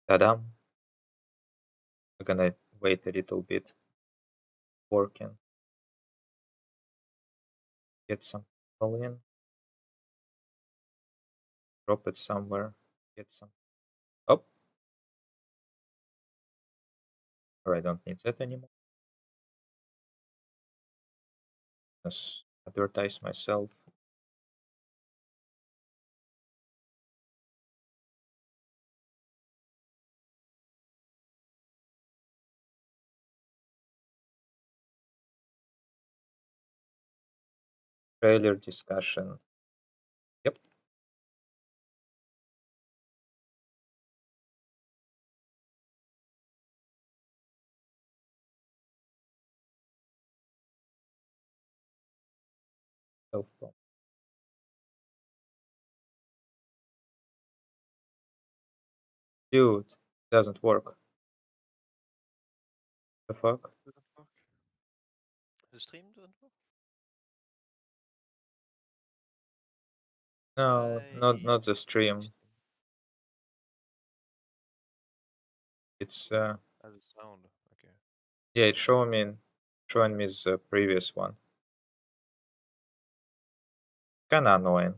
Ta-da! We're gonna wait a little bit. Working. Get some people in. Drop it somewhere. Get some. Oh! Or I don't need that anymore. Just advertise myself. Trailer discussion. Yep. Self-pro. Dude, doesn't work. The fuck? Doesn't work. The stream doesn't work. No, not the stream. It's As a sound. Okay. yeah, it's showing me the previous one. Kinda annoying.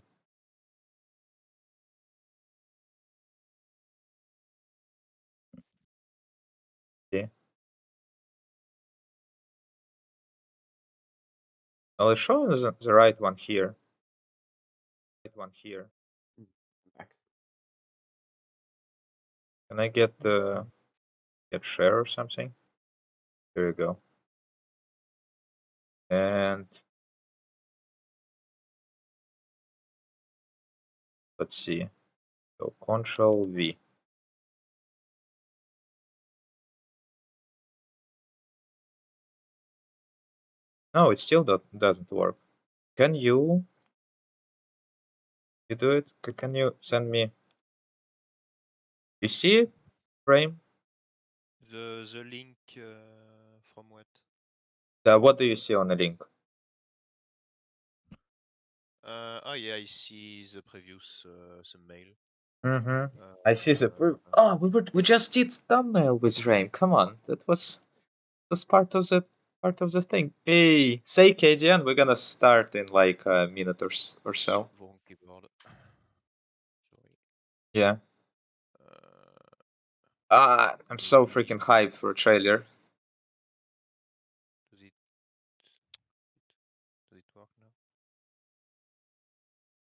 Yeah. Well, it's showing the right one here. Right one here. Back. Can I get share or something? There you go. And let's see. So Control V. No, it still doesn't work. Can you do it? Can you send me? You see it, Frame? The link from what? What do you see on the link? Oh yeah, I see the previous some mail. Mm-hmm. I see the. Oh, we just did thumbnail with Rain. Come on, that was part of the thing. Hey, say KDN, we're gonna start in like a minute or so. Wrong keyboard. Sorry. Yeah. I'm so freaking hyped for a trailer. Does it work now?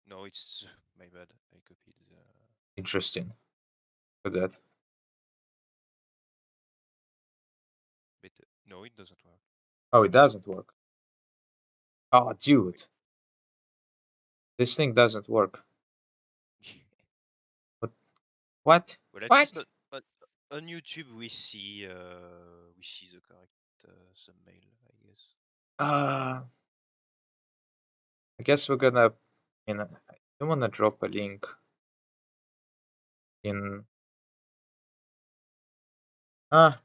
No, it's my bad. I copied the. Interesting. For that. But no, it doesn't work. Oh, it doesn't work. Oh, dude. This thing doesn't work. What? Well, at What? least on YouTube we see the correct thumbnail, I guess. I guess we're gonna. I don't wanna drop a link in. Gonna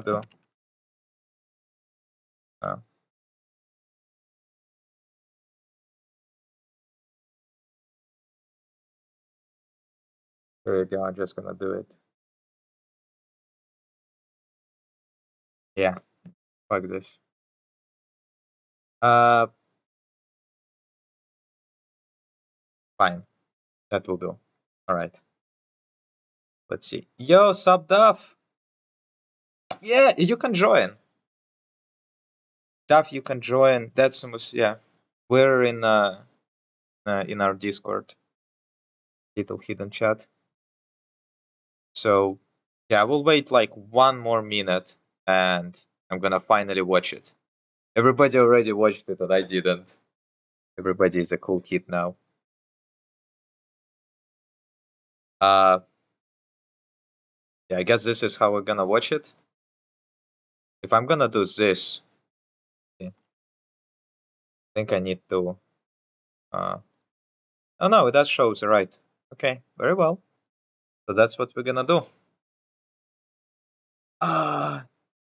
do. There you go. I'm just gonna do it. Yeah. Fuck this. Fine. That will do. All right. Let's see. Yo, sub Duff. Yeah, you can join. Duff, you can join. That's almost yeah. We're in our Discord. Little hidden chat. So yeah, we'll wait like 1 more minute and I'm gonna finally watch it. Everybody already watched it and I didn't. Everybody is a cool kid now. Yeah, I guess this is how we're gonna watch it. If I'm gonna do this, I think I need to. Oh no, that shows right. Okay, very well. So that's what we're gonna do. So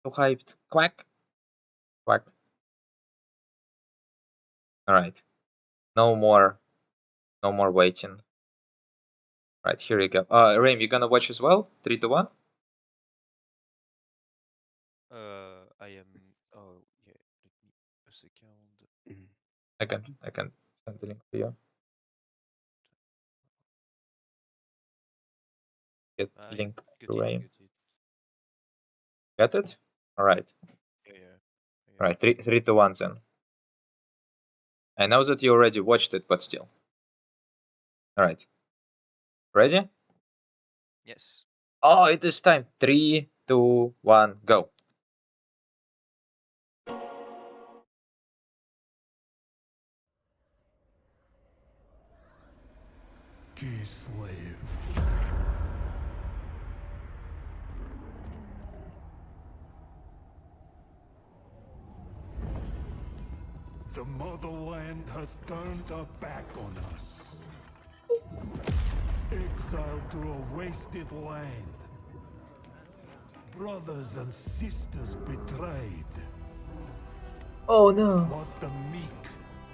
hyped. Quack. Quack. All right. No more waiting. Right, here you go. Raim, you gonna watch as well? 3 to 1? I am. Oh yeah. Let me a second. I can send the link to you. Get I link to got it. I Raim. got it. Got it? Alright. Yeah, yeah. Alright, 3 to 1 then. I know that you already watched it, but still. Alright. Ready? Yes. Oh, it is time. 3, 2, 1, go. Kislev. The motherland has turned her back on us. Exiled to a wasted land. Brothers and sisters betrayed. Oh no. Whilst the meek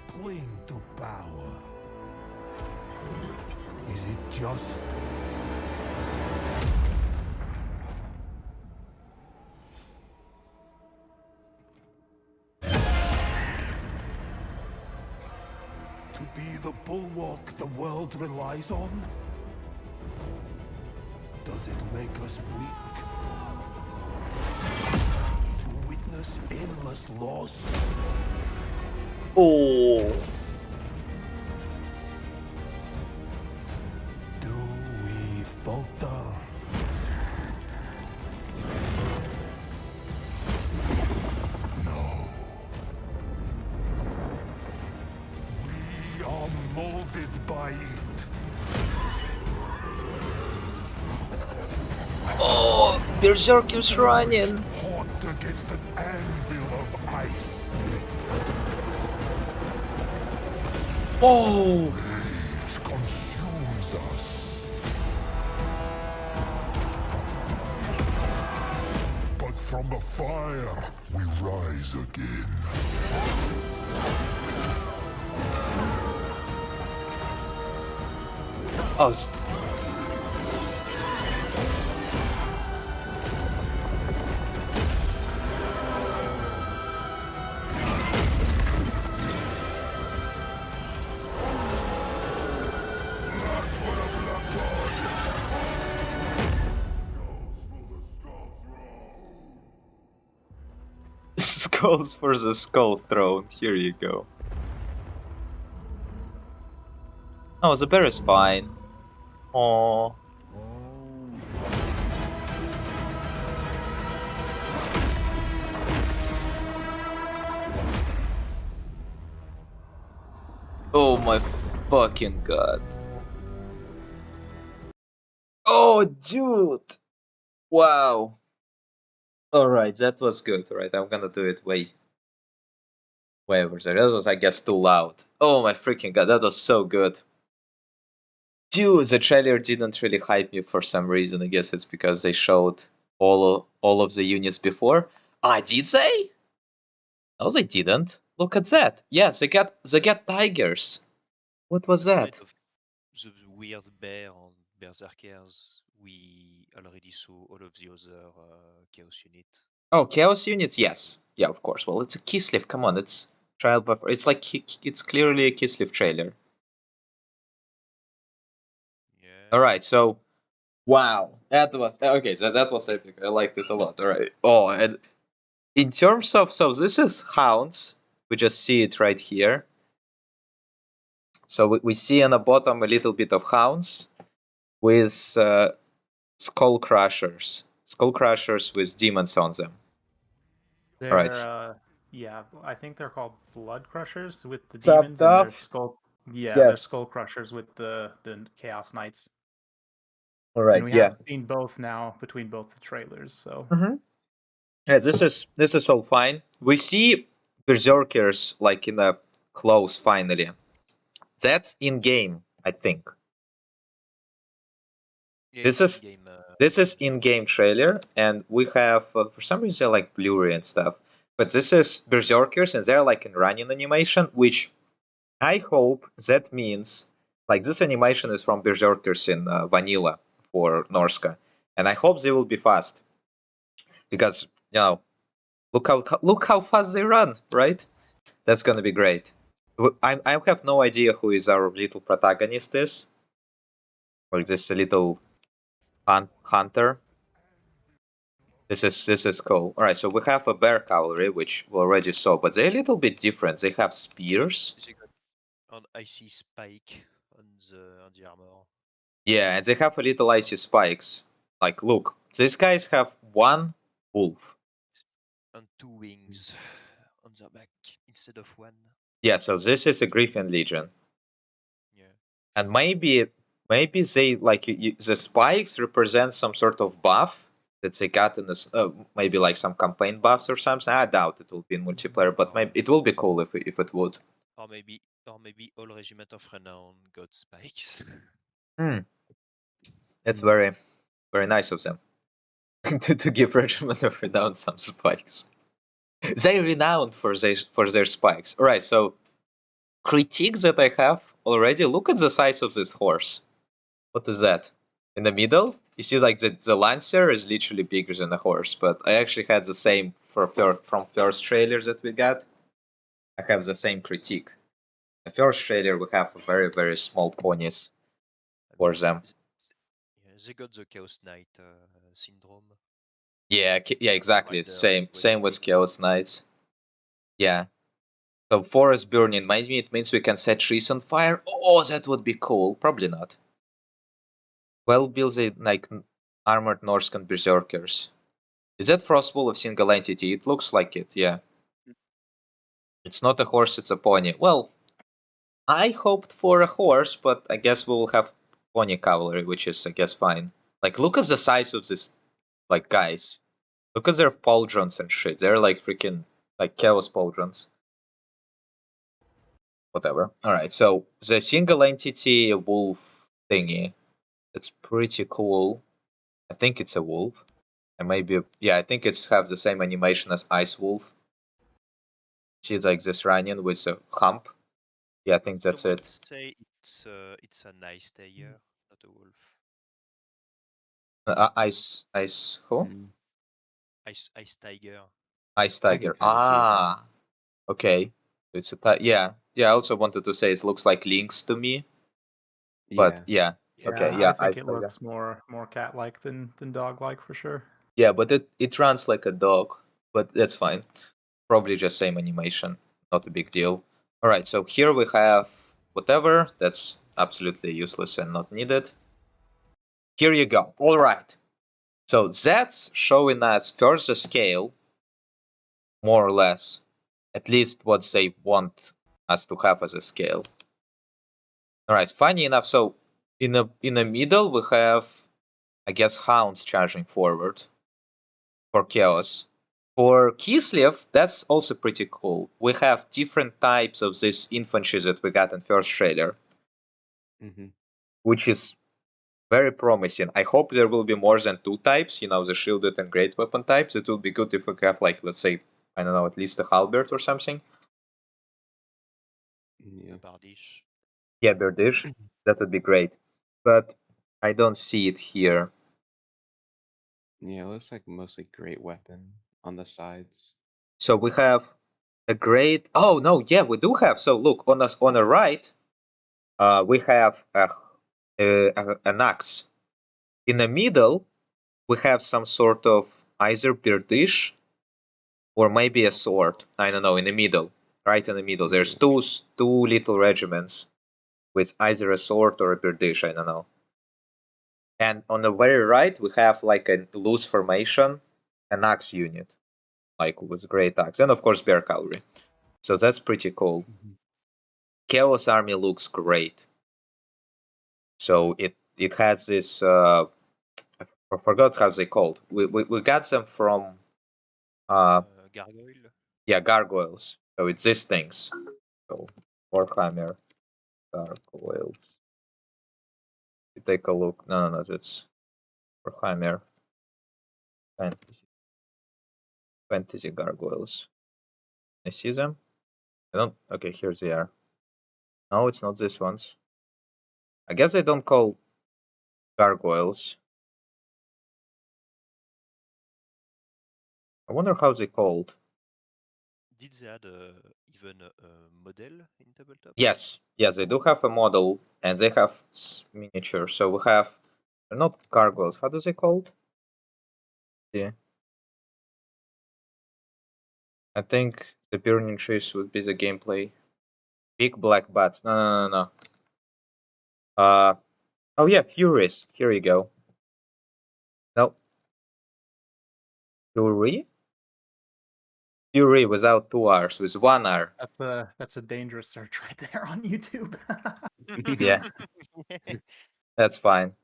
cling to power. Is it just? To be the bulwark the world relies on? Does it make us weak? To witness endless loss? Oh. Do we falter? No. We are molded by it. Oh, Berserker's running. Hot against an anvil of ice. Oh. Rage consumes us. But from the fire, we rise again. Oh. Skulls for the skull throne. Here you go. Oh, the bear is fine. Oh. Oh my fucking god. Oh, dude. Wow. Alright, that was good. Alright, I'm gonna do it way over there. That was, I guess, too loud. Oh my freaking god, that was so good. Dude, the trailer didn't really hype me for some reason. I guess it's because they showed all of the units before. Ah, did they? No, they didn't. Look at that. Yes, they got tigers. What was Aside that? of the weird bear on Berserkers, we already saw all of the other Chaos units. Oh, chaos units. Yes, yeah, of course. Well, it's a Kislev. Come on, it's trial buffer. It's like it's clearly a Kislev trailer. Yeah. All right, so wow, that was okay. That was epic. I liked it a lot. All right. Oh, and in terms of this is hounds. We just see it right here. So we see on the bottom a little bit of hounds with skull crushers. Skull crushers with demons on them. All right. They're yeah, I think they're called blood crushers with the What's up, demons, and they're Duff? skull. Yeah, they're Yes. skull crushers with the chaos knights. All And right. we Yeah. have seen both now between both the trailers. So Yeah, this is all fine. We see berserkers like in the close finally. That's in game, I think. Yeah, This it's is in-game. this is in game trailer, and we have for some reason like Blu-ray and stuff. But this is berserkers, and they're like in running animation, which I hope that means Like this animation is from Berserkers in Vanilla for Norska, and I hope they will be fast because look how fast they run, right? That's gonna be great. I have no idea who is our little protagonist is. Like this little hunter. This is cool. All right, so we have a bear cavalry, which we already saw, but they're a little bit different. They have spears. They got an icy spike on the armor. Yeah, and they have a little icy spikes. Like, look, these guys have one wolf. And 2 wings on their back instead of 1. Yeah, so this is a Griffin Legion, Yeah. and maybe they like the spikes represent some sort of buff that they got in this. Maybe like some campaign buffs or something. I doubt it will be in multiplayer, but maybe it will be cool if it would. Or maybe all regiment of renown got spikes. That's very very nice of them to give Regiment of Renown some spikes. They're renowned for their spikes. All right, so critique that I have already. Look at the size of this horse. What is that? In the middle, you see like the Lancer is literally bigger than the horse, but I actually had the same from first trailers that we got. I have the same critique. The first trailer we have very very small ponies for them. Yeah, they got the Chaos Knight syndrome. Yeah, exactly. Rider Same with Chaos Knights. Yeah. So forest burning, maybe it means we can set trees on fire. Oh, that would be cool. Probably not. Well built like armored Norscan berserkers. Is that Frostball of single entity? It looks like it, yeah. It's not a horse, it's a pony. Well, I hoped for a horse, but I guess we will have pony cavalry, which is, I guess, fine. Like, look at the size of this, like, guys. Look at their pauldrons and shit. They're like freaking, like, chaos pauldrons. Whatever. Alright, so the single entity wolf thingy. It's pretty cool. I think it's a wolf. And maybe, yeah, I think it's have the same animation as Ice Wolf. See, like this running with a hump. Yeah, I think that's Someone it. say it's an ice tiger, not a wolf. Ice who? Ice tiger. Ice I can Tiger. kinda see that. Ah, okay. It's a yeah. I also wanted to say it looks like Lynx to me, but yeah. Yeah, Okay, I yeah, think Ice it Tiger. looks more cat-like than dog-like for sure. Yeah, but it runs like a dog, but that's fine. Probably just same animation, not a big deal. All right, so here we have whatever that's absolutely useless and not needed. Here you go. All right. So that's showing us first the scale, more or less, at least what they want us to have as a scale. All right. Funny enough, so in the middle we have, I guess, hounds charging forward for chaos. For Kislev, that's also pretty cool. We have different types of this infantry that we got in first trailer, which is very promising. I hope there will be more than 2 types, the shielded and great weapon types. It would be good if we have, like, let's say, I don't know, at least a halberd or something. Yeah. Bardish. Yeah, Birdish. That would be great. But I don't see it here. Yeah, it looks like mostly great weapon on the sides. So we have a great. Oh no, yeah, we do have. So look on us on the right, we have an axe. In the middle, we have some sort of either birdish or maybe a sword. I don't know. In the middle, right in the middle, there's two little regiments with either a sword or a birdish. I don't know. And on the very right, we have like a loose formation, an axe unit, like with great axe, and of course bear cavalry. So that's pretty cool. Chaos Army looks great. So it has this. I forgot how they called. We got them from. Gargoyle. Yeah, gargoyles. So it's these things. So Warhammer gargoyles. You take a look. No, that's Warhammer fantasy gargoyles. I see them. I don't. Okay, here they are. No, it's not these ones. I guess I don't call gargoyles. I wonder how they called. Did they add even a model in tabletop? Yes, yes, they do have a model and they have miniature. So we have, they're not gargoyles. How do they called? Yeah. I think the burning trees would be the gameplay. Big black bats. No. Oh yeah, Furies. Here you go. No. Fury? Fury without 2 R's, with 1 R. That's a dangerous search right there on YouTube. Yeah, that's fine.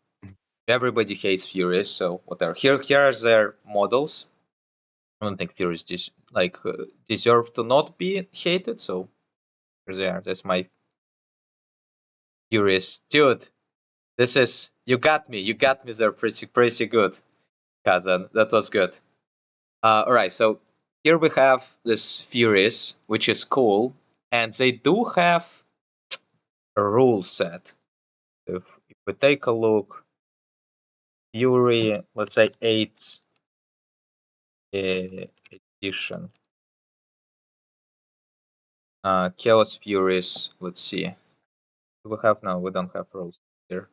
Everybody hates Furies, so whatever. Here are their models. I don't think Furies deserve to not be hated, so here they are. That's my Furies. Dude, this is, you got me there pretty good, Kazan. That was good. Alright, so here we have this Furies, which is cool, and they do have a rule set. If we take a look, Fury, let's say 8th edition. Chaos Furies, let's see. Do we have, no, we don't have rules here.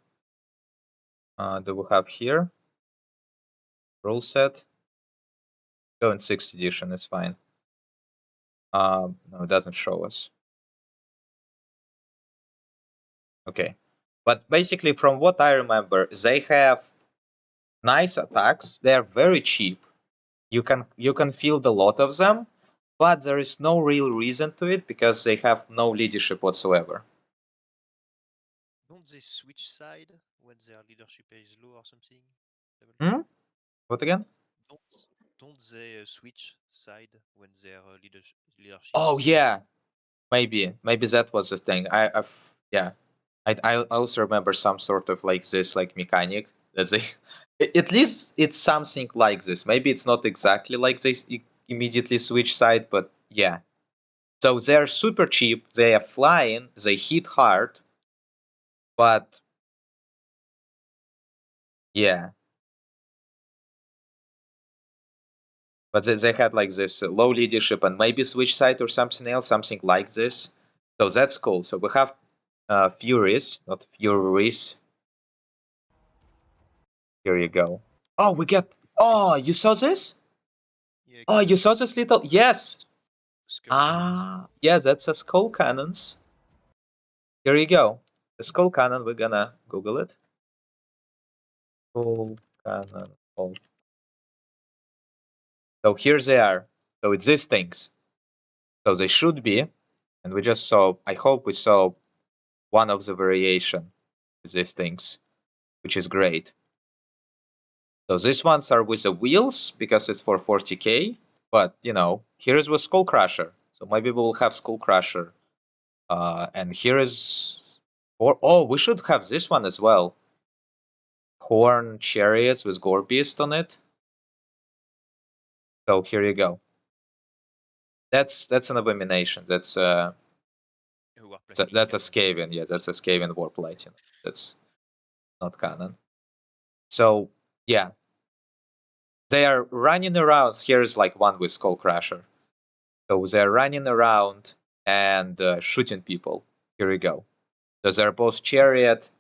Do we have here? Rule set? Go in 6th edition, is fine. No, it doesn't show us. Okay. But basically, from what I remember, they have nice attacks. They are very cheap. You can field a lot of them, but there is no real reason to it because they have no leadership whatsoever. Don't they switch side when their leadership is low or something? What again? Don't they switch side when their leadership Oh is yeah, maybe that was the thing. I also remember some sort of like this like mechanic that they at least it's something like this. Maybe it's not exactly like this immediately switch side, but yeah. So they're super cheap. They are flying. They hit hard, but yeah. But they had like this low leadership and maybe switch side or something else, something like this. So that's cool. So we have Furies, not Furies. Here you go. Oh, we get. Oh, you saw this? yeah, Oh, you saw this little. Yes. skull cannons. Yeah, that's a skull cannons. Here you go. The skull cannon. We're gonna Google it. Skull cannon. Oh. So here they are. So it's these things. So they should be, and we just saw. I hope we saw one of the variation with these things, which is great. So these ones are with the wheels because it's for 40k. But you know, here is with Skull Crusher. So maybe we will have Skull Crusher. And here is, or oh, we should have this one as well. Horn chariots with Gore Beast on it. So here you go. That's an abomination. That's a Skaven. Yeah, that's a Skaven Warplating. That's not canon. So yeah, they are running around. Here's like one with Skull Crusher. So they're running around and shooting people. Here we go. Those are both chariot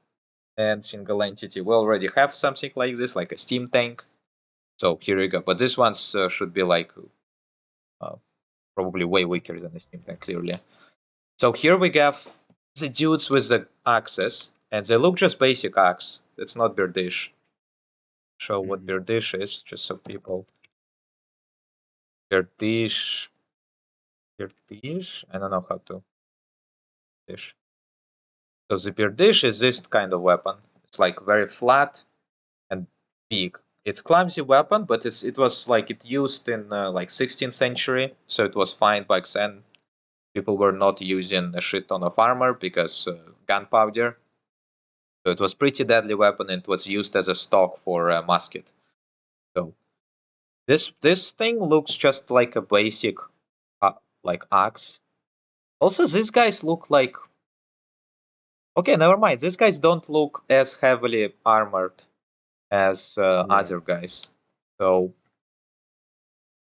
and single entity. We already have something like this, like a steam tank. So here we go. But this ones should be like probably way weaker than the steam tank, clearly. So here we have the dudes with the axes, and they look just basic axe. It's not Birdish. Show what Birdish is, just so people. Birdish. I don't know how to. Dish. So the Birdish is this kind of weapon. It's like very flat and big. It's clumsy weapon, but it was like it used in like 16th century, so it was fine back then. People were not using a shit ton of armor because gunpowder. So it was pretty deadly weapon and it was used as a stock for a musket. So this thing looks just like a basic like axe. Also, these guys look like Okay, never mind. These guys don't look as heavily armored as other guys. So,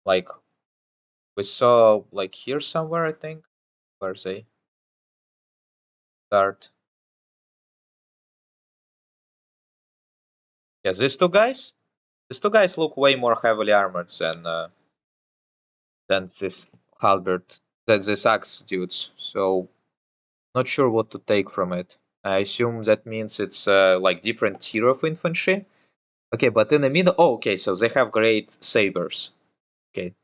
like, we saw like here somewhere, I think. Where's they? Start. Yeah, these two guys. These two guys look way more heavily armored than this halberd, than this axe dudes. So, not sure what to take from it. I assume that means it's like different tier of infantry. Okay, but in the middle, oh, okay, so they have great sabers. Okay.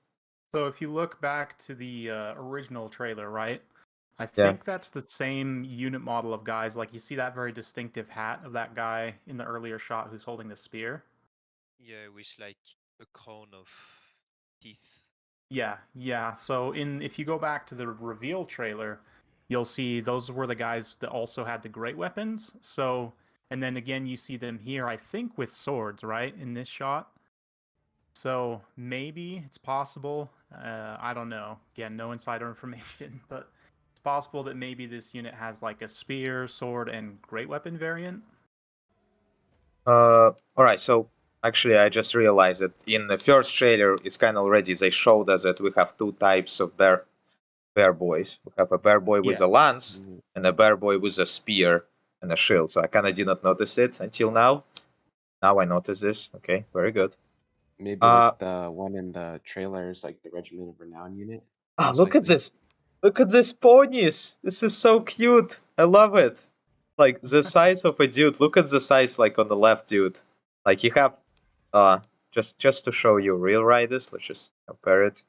So if you look back to the original trailer, right? I Yeah. think that's the same unit model of guys. Like you see that very distinctive hat of that guy in the earlier shot who's holding the spear. Yeah, with like a crown of teeth. Yeah, yeah. So if you go back to the reveal trailer, you'll see those were the guys that also had the great weapons. So and then again you see them here, I think with swords, right? In this shot. So maybe it's possible. I don't know. Again, no insider information, but it's possible that maybe this unit has like a spear, sword, and great weapon variant. All right. So actually, I just realized that in the first trailer, it's kind of already they showed us that we have two types of bear boys. We have a bear boy with a lance and a bear boy with a spear and a shield. So I kind of did not notice it until now. Now I notice this. Okay, very good. Maybe like the one in the trailers, like the Regiment of Renown unit. Ah, most look at likely. this. Look at these ponies. This is so cute. I love it. Like the size of a dude. Look at the size like on the left dude. Like you have just to show you real riders, let's just compare it.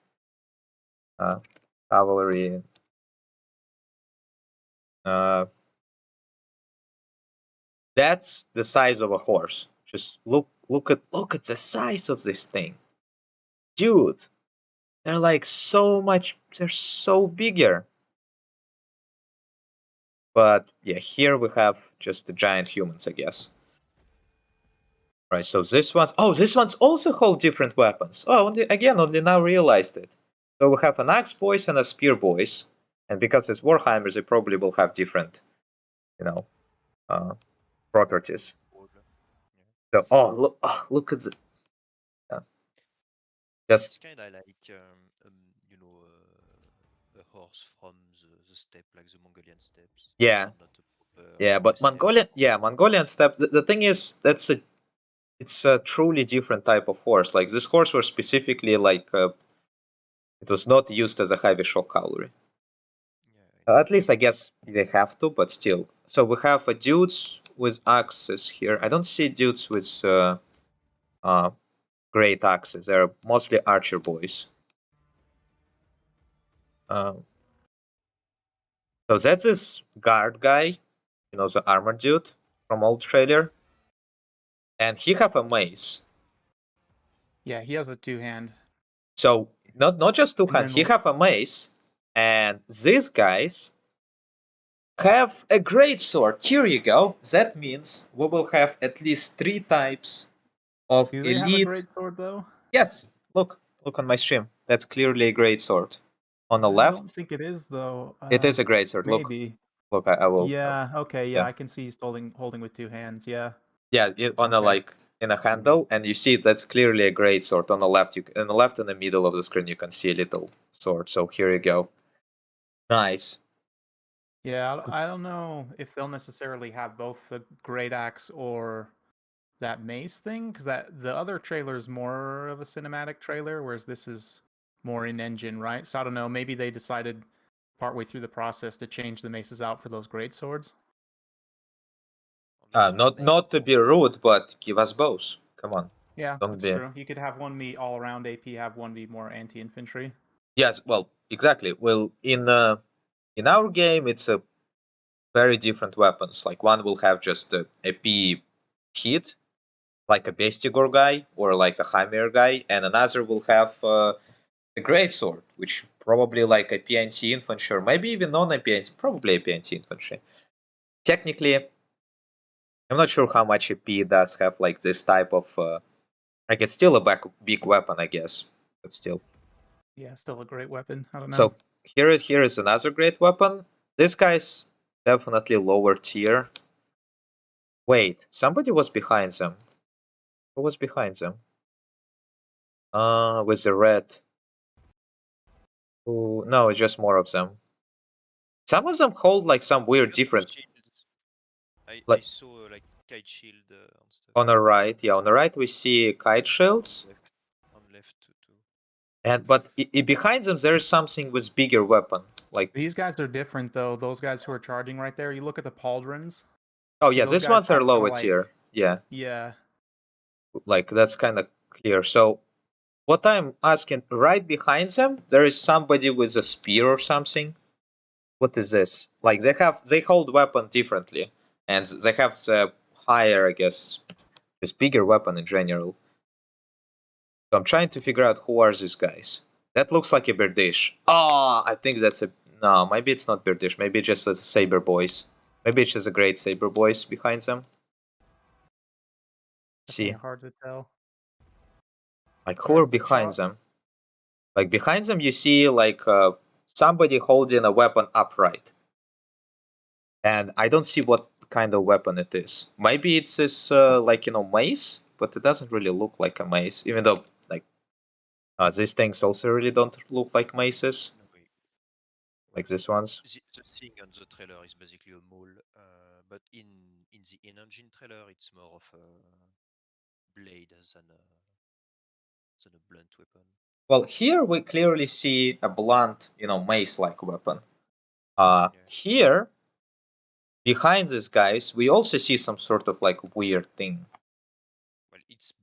Cavalry. That's the size of a horse. Just look at the size of this thing. Dude. They're like so much, they're so bigger. But yeah, here we have just the giant humans, I guess. Right, so this one's also hold different weapons. Oh, only now realized it. So we have an axe boys and a spear boys, and because it's Warhammer, they probably will have different, properties. So look at the, yeah. Just It's kind of like a horse from the steppe, like the Mongolian steppes. yeah, Not a proper yeah, but steppe Mongolian steppe. The thing is, it's a truly different type of horse. Like this horse was specifically like it was not used as a heavy shock cavalry. Yeah, At least I guess they have to, but still. So we have dudes with axes here. I don't see dudes with great axes. They're mostly archer boys. So that's this guard guy, the armored dude from old trailer, and he have a mace. Yeah, he has a two-hand. So not just two hand. then He have a mace, and these guys have a great sword. Here you go. That means we will have at least 3 types of Do they have a elite. great sword though? Yes, look on my stream. That's clearly a great sword. On the I don't left, think it is though. it is a great sword. Maybe. Look, I will. Yeah. Okay. Yeah, Yeah, I can see he's holding with two hands. Yeah. yeah. On a Okay. in a handle, and you see that's clearly a great sword. On the left, in the middle of the screen, you can see a little sword. So here you go. Nice. Yeah, I don't know if they'll necessarily have both the great axe or that mace thing, because the other trailer is more of a cinematic trailer, whereas this is more in engine, right? So I don't know. Maybe they decided partway through the process to change the maces out for those great swords. Not to be rude, but give us both. Come on. Yeah, Don't that's be. true. You could have one be all around AP, have one be more anti-infantry. Yes, well, exactly. Well, in our game, it's a very different weapons. Like one will have just a P hit, like a Bestigor guy or like a Hammer guy, and another will have a great sword, which probably like a PNT infantry, or maybe even non-PNT, probably a PNT infantry. Technically, I'm not sure how much AP does have like this type of like it's still a big weapon, I guess, but still. Yeah, still a great weapon. I don't know. So here is another great weapon. This guy's definitely lower tier. Wait, somebody was behind them. Who was behind them? With the red. Who? No, it's just more of them. Some of them hold like some weird different. Shields. I Like- saw like kite shield and stuff. On the right, yeah, on the right we see kite shields, On left too. and but behind them there is something with bigger weapon. Like, These guys are different though. Those guys who are charging right there. You look at the pauldrons. oh So yeah, those these guys ones are have more lower like- tier. Yeah, Yeah. like that's kind of clear. So what I'm asking, right behind them, there is somebody with a spear or something. What is this? Like they hold weapon differently, and they have the higher, I guess, this bigger weapon in general. So I'm trying to figure out who are these guys. That looks like a Birdish. Oh, I think that's a no. Maybe it's not Birdish. Maybe it's just a Saber Boys. Maybe it's just a great Saber Boys behind them. See, Definitely hard to tell. like who are behind them? Like behind them, you see like somebody holding a weapon upright, and I don't see what kind of weapon it is. Maybe it's this like mace, but it doesn't really look like a mace, even though like these things also really don't look like maces, No, wait. like these ones. The thing on the trailer is basically a maul, but in the in-engine trailer, it's more of a blade than a blunt weapon. Well, here we clearly see a blunt, mace-like weapon. Yeah. Here, behind these guys, we also see some sort of like weird thing. Well, it's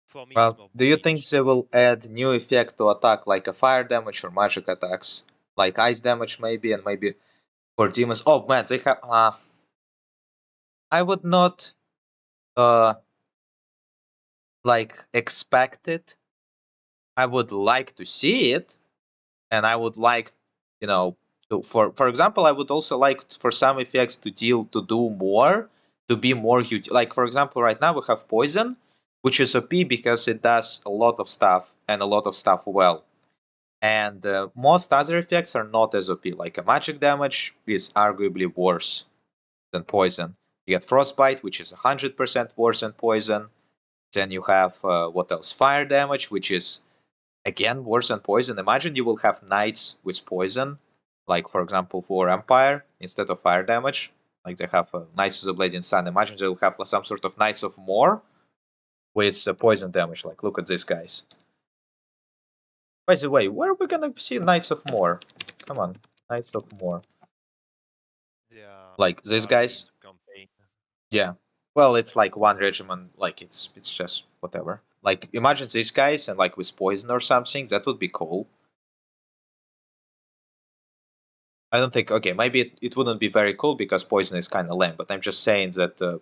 for me. Well, it's more do you bleach think they will add new effect to attack, like a fire damage or magic attacks, like ice damage maybe, and maybe for demons? Oh man, they have. I would not, like expect it. I would like to see it, and I would like, for example, I would also like for some effects to do more, to be more huge. Like for example, right now we have poison, which is OP because it does a lot of stuff and a lot of stuff well. And most other effects are not as OP. Like a magic damage is arguably worse than poison. You get frostbite, which is 100% worse than poison. Then you have what else? Fire damage, which is again worse than poison. Imagine you will have knights with poison, like for example for Empire, instead of fire damage. Like they have knights with the blazing sun. Imagine they will have some sort of knights of more with poison damage. Like look at these guys. By the way, where are we gonna see knights of more? Come on, knights of more. Yeah. Like these guys. Campaign. Yeah. Well, it's like one regiment. Like it's just whatever. Like imagine these guys and like with poison or something. That would be cool. I don't think. Okay, maybe it wouldn't be very cool because poison is kind of lame. But I'm just saying that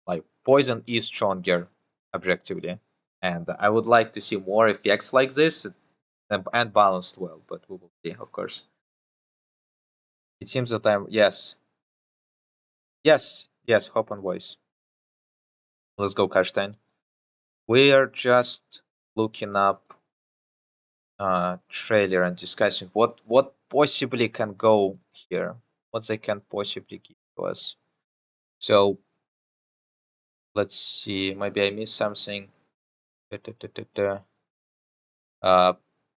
like poison is stronger objectively, and I would like to see more effects like this and balanced well. But we will see, of course. It seems that I'm yes, Hop on voice. Let's go, Karstein. We are just looking up trailer and discussing what possibly can go here, what they can possibly give to us. So let's see, maybe I missed something.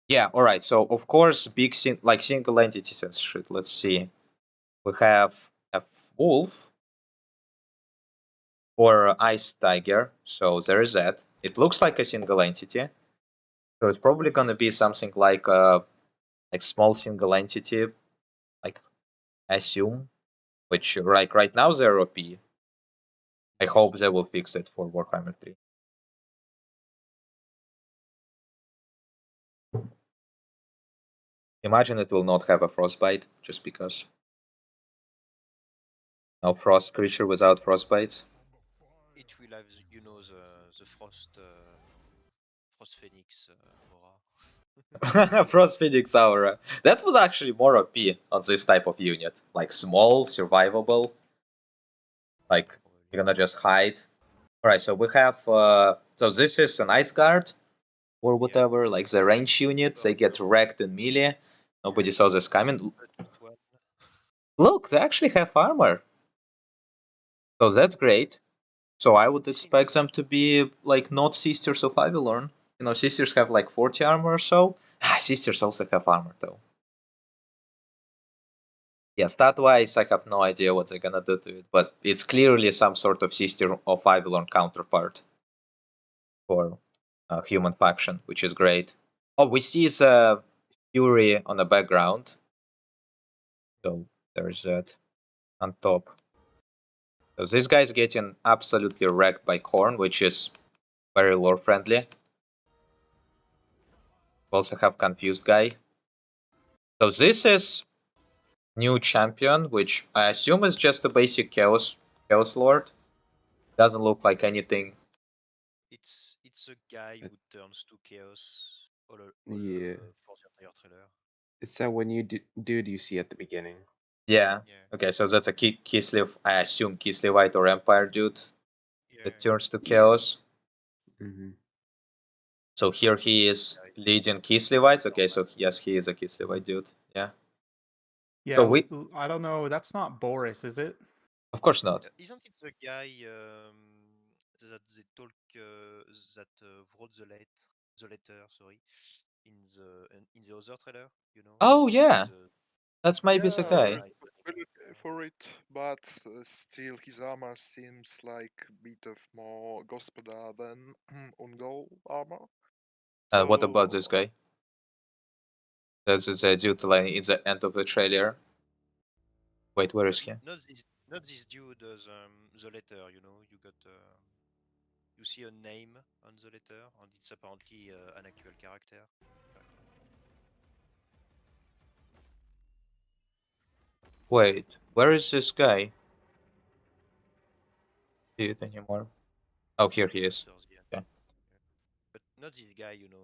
Yeah, all right. So of course, big single entity censorship. Let's see. We have a wolf or ice tiger. So there is that. It looks like a single entity. So it's probably gonna be something like small single entity, like I assume, which right now they're OP. I hope they will fix it for Warhammer 3. Imagine it will not have a frostbite, just because. No frost creature without frostbites. It will have, the frost phoenix aura. Frost Phoenix Aura. That would actually more OP on this type of unit. Like small, survivable. Like you're gonna just hide. Alright, so we have so this is an Ice Guard or whatever, like the range unit, they get wrecked in melee. Nobody saw this coming. Look, they actually have armor. So that's great. So I would I think expect them to be like not Sisters of Avalon. You know, Sisters have like 40 armor or so. Sisters also have armor though. Yeah, stat-wise, I have no idea what they're gonna do to it, but it's clearly some sort of Sister of Avalon counterpart for human faction, which is great. Oh, we see the Fury on the background. So there's that on top. So this guy's getting absolutely wrecked by Korn, which is very lore friendly. We also have Confused Guy. So this is new champion, which I assume is just a basic Chaos Lord. Doesn't look like anything. it's a guy who turns to chaos Yeah. for the entire trailer. It's that when you dude you see at the beginning. Yeah. Yeah. Okay, so that's a Kislev, I assume Kislevite or Empire dude Yeah. that turns to Chaos. Mm-hmm. So here he is leading Kislevites. Okay, so yes, he is a Kislevite dude. Yeah. Yeah, So we, I don't know. That's not Boris, is it? of course not. Isn't it the guy that they talk that wrote the letter, sorry, in the other trailer, you know? Oh yeah, The, that's maybe the Yeah, guy. there's possibility for it, but still his armor seems like a bit of more Gospoda than on-goal armor. What about So, this guy? That's the dude line in the end of the trailer. Wait, where is he? not this dude, the letter, you know, you got you see a name on the letter, and it's apparently an actual character. Wait, where is this guy? See it anymore? Oh, here he is. Answers, yeah. Okay. But not this guy, you know.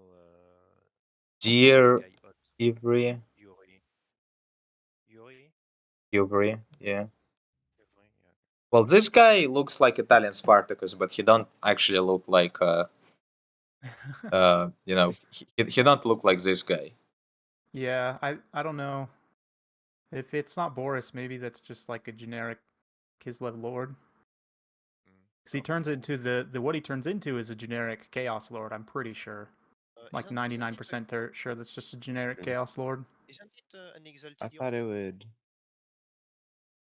Dear Guy, Ivory, Yuri. Yuri? Ivory, yeah. Yuri, yeah. Well, this guy looks like Italian Spartacus, but he don't actually look like you know, he don't look like this guy. Yeah, I don't know. If it's not Boris, maybe that's just like a generic Kislev Lord. Because he turns into the what he turns into is a generic Chaos Lord. I'm pretty sure. Like 99% sure that's just a generic Chaos Lord. Isn't it an exalted I hero? thought it would.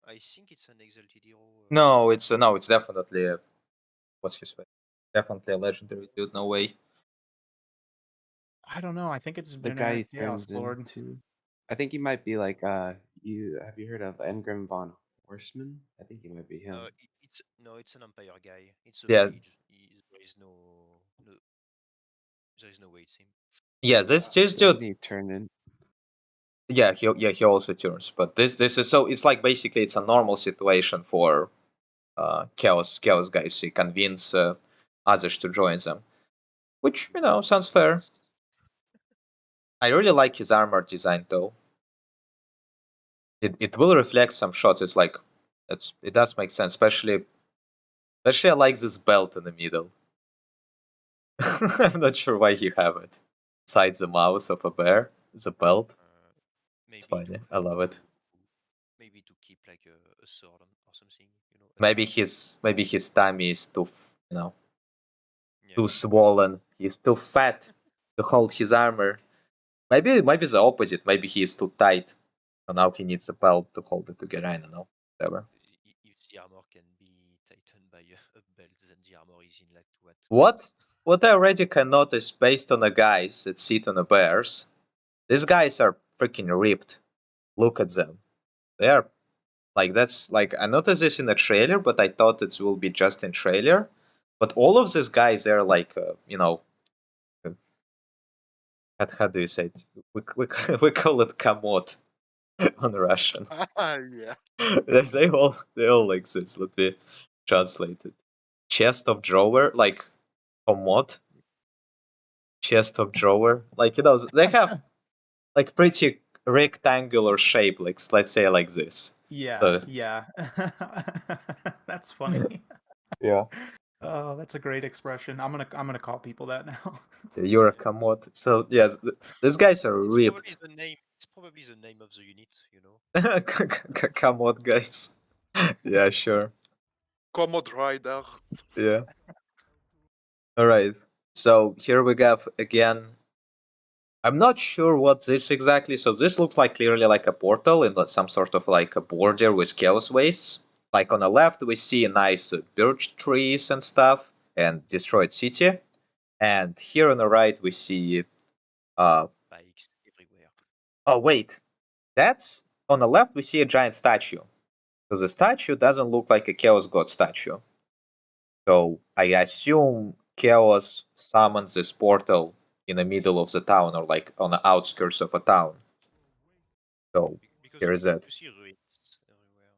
I think it's an exalted hero. No, it's definitely what's his face? Definitely a legendary dude. No way. I don't know. I think it's a The guy he generic Chaos turns Lord. into. I think he might be like you have you heard of Engrim von Horseman? I think he might be him. It's an Empire guy. It's a Yeah. mage. There is no way it's him. Yeah, this Didn't dude. he turn in? Yeah, he also turns, but this is so it's like basically it's a normal situation for chaos guys. So you convince others to join them, which you know sounds fair. I really like his armor design though. It will reflect some shots. It's like it does make sense, especially I like this belt in the middle. I'm not sure why he have it. Inside the mouth of a bear, the belt. It's funny. I love it. Maybe to keep like a sword or something, you know. Maybe his tummy is too too swollen. He's too fat to hold his armor. Maybe the opposite. Maybe he is too tight, so now he needs a belt to hold it together. I don't know. Whatever. If the armor can be tightened by a belt, then the armor is in like what? What I already can notice based on the guys that sit on the bears, these guys are freaking ripped. Look at them. They are like that's like I noticed this in the trailer, but I thought it will be just in trailer. But all of these guys are like you know, how do you say it? We call it kamot on Russian. yeah. they all like this. Let me translate it. Chest of drawer, like komot. Chest of drawer, like you know, they have like pretty rectangular shape, like let's say like this. Yeah, yeah. That's funny. Yeah. Oh, that's a great expression. I'm gonna call people that now. You're a kamot. So yes, these guys are ripped. It's probably the name of the unit, you know. Kamot guys. Yeah, sure. Commod Rider. Yeah. All right. So here we have again. I'm not sure what this exactly. So this looks like clearly like a portal in some sort of like a border with chaos wastes. Like on the left, we see nice birch trees and stuff and destroyed city. And here on the right, we see. Bikes everywhere. Oh wait, that's on the left. We see a giant statue. So the statue doesn't look like a chaos god statue. So I assume chaos summons this portal in the middle of the town or like on the outskirts of a town. So Because here is it. you see ruins everywhere.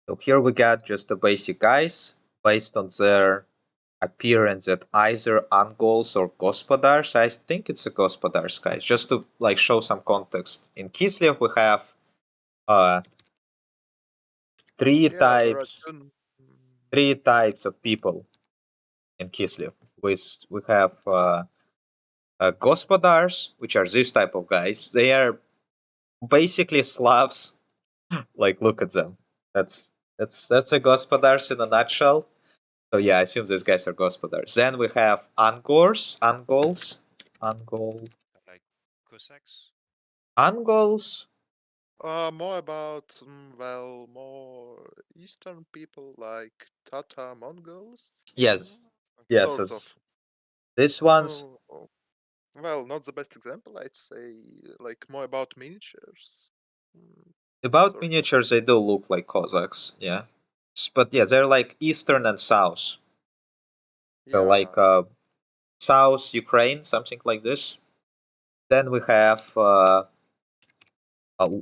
So here we got just the basic guys based on their appearance at either Angols or Gospodars. I think it's a Gospodars guys, just to like show some context. In Kislev we have three Yeah, there are types of people in Kislev. We have Gospodars, which are this type of guys. They are basically Slavs. Like, look at them. That's a Gospodars in a nutshell. So yeah, I assume these guys are Gospodars. Then we have Angols. Like Cossacks. Angols. more about well, more Eastern people like Tatar Mongols. Yes. Okay. Yeah, Sort so of. these ones. Well, not the best example, I'd say. Like more about miniatures. About Sort of. miniatures, they do look like Cossacks, yeah. But yeah, they're like Eastern and South. So Yeah. like South Ukraine, something like this. Then we have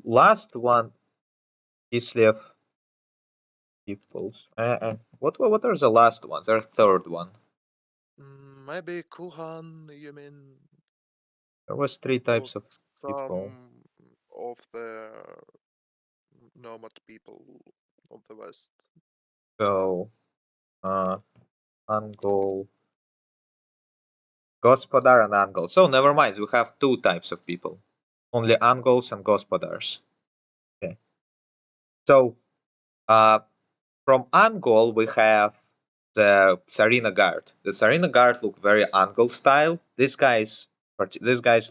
last one, Kislev peoples. What are the last ones? Their third one. Maybe Kuhan, you mean? There was three types of people. Some of the nomad people of the West. So Angol, Gospodar and Angol. So never mind, we have two types of people. Only Angols and Gospodars. Okay. So from Angol we have the Tsarina Guard. The Tsarina Guard look very Angol style. These guys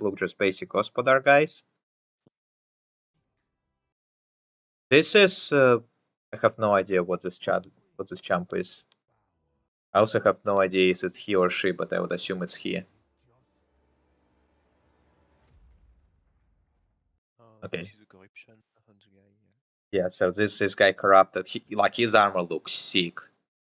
look just basic Gospodar guys. This is I have no idea what this champ is. I also have no idea if it's he or she, but I would assume it's he. Okay. This is the corruption on the guy. Yeah, so this guy corrupted. Like his armor looks sick.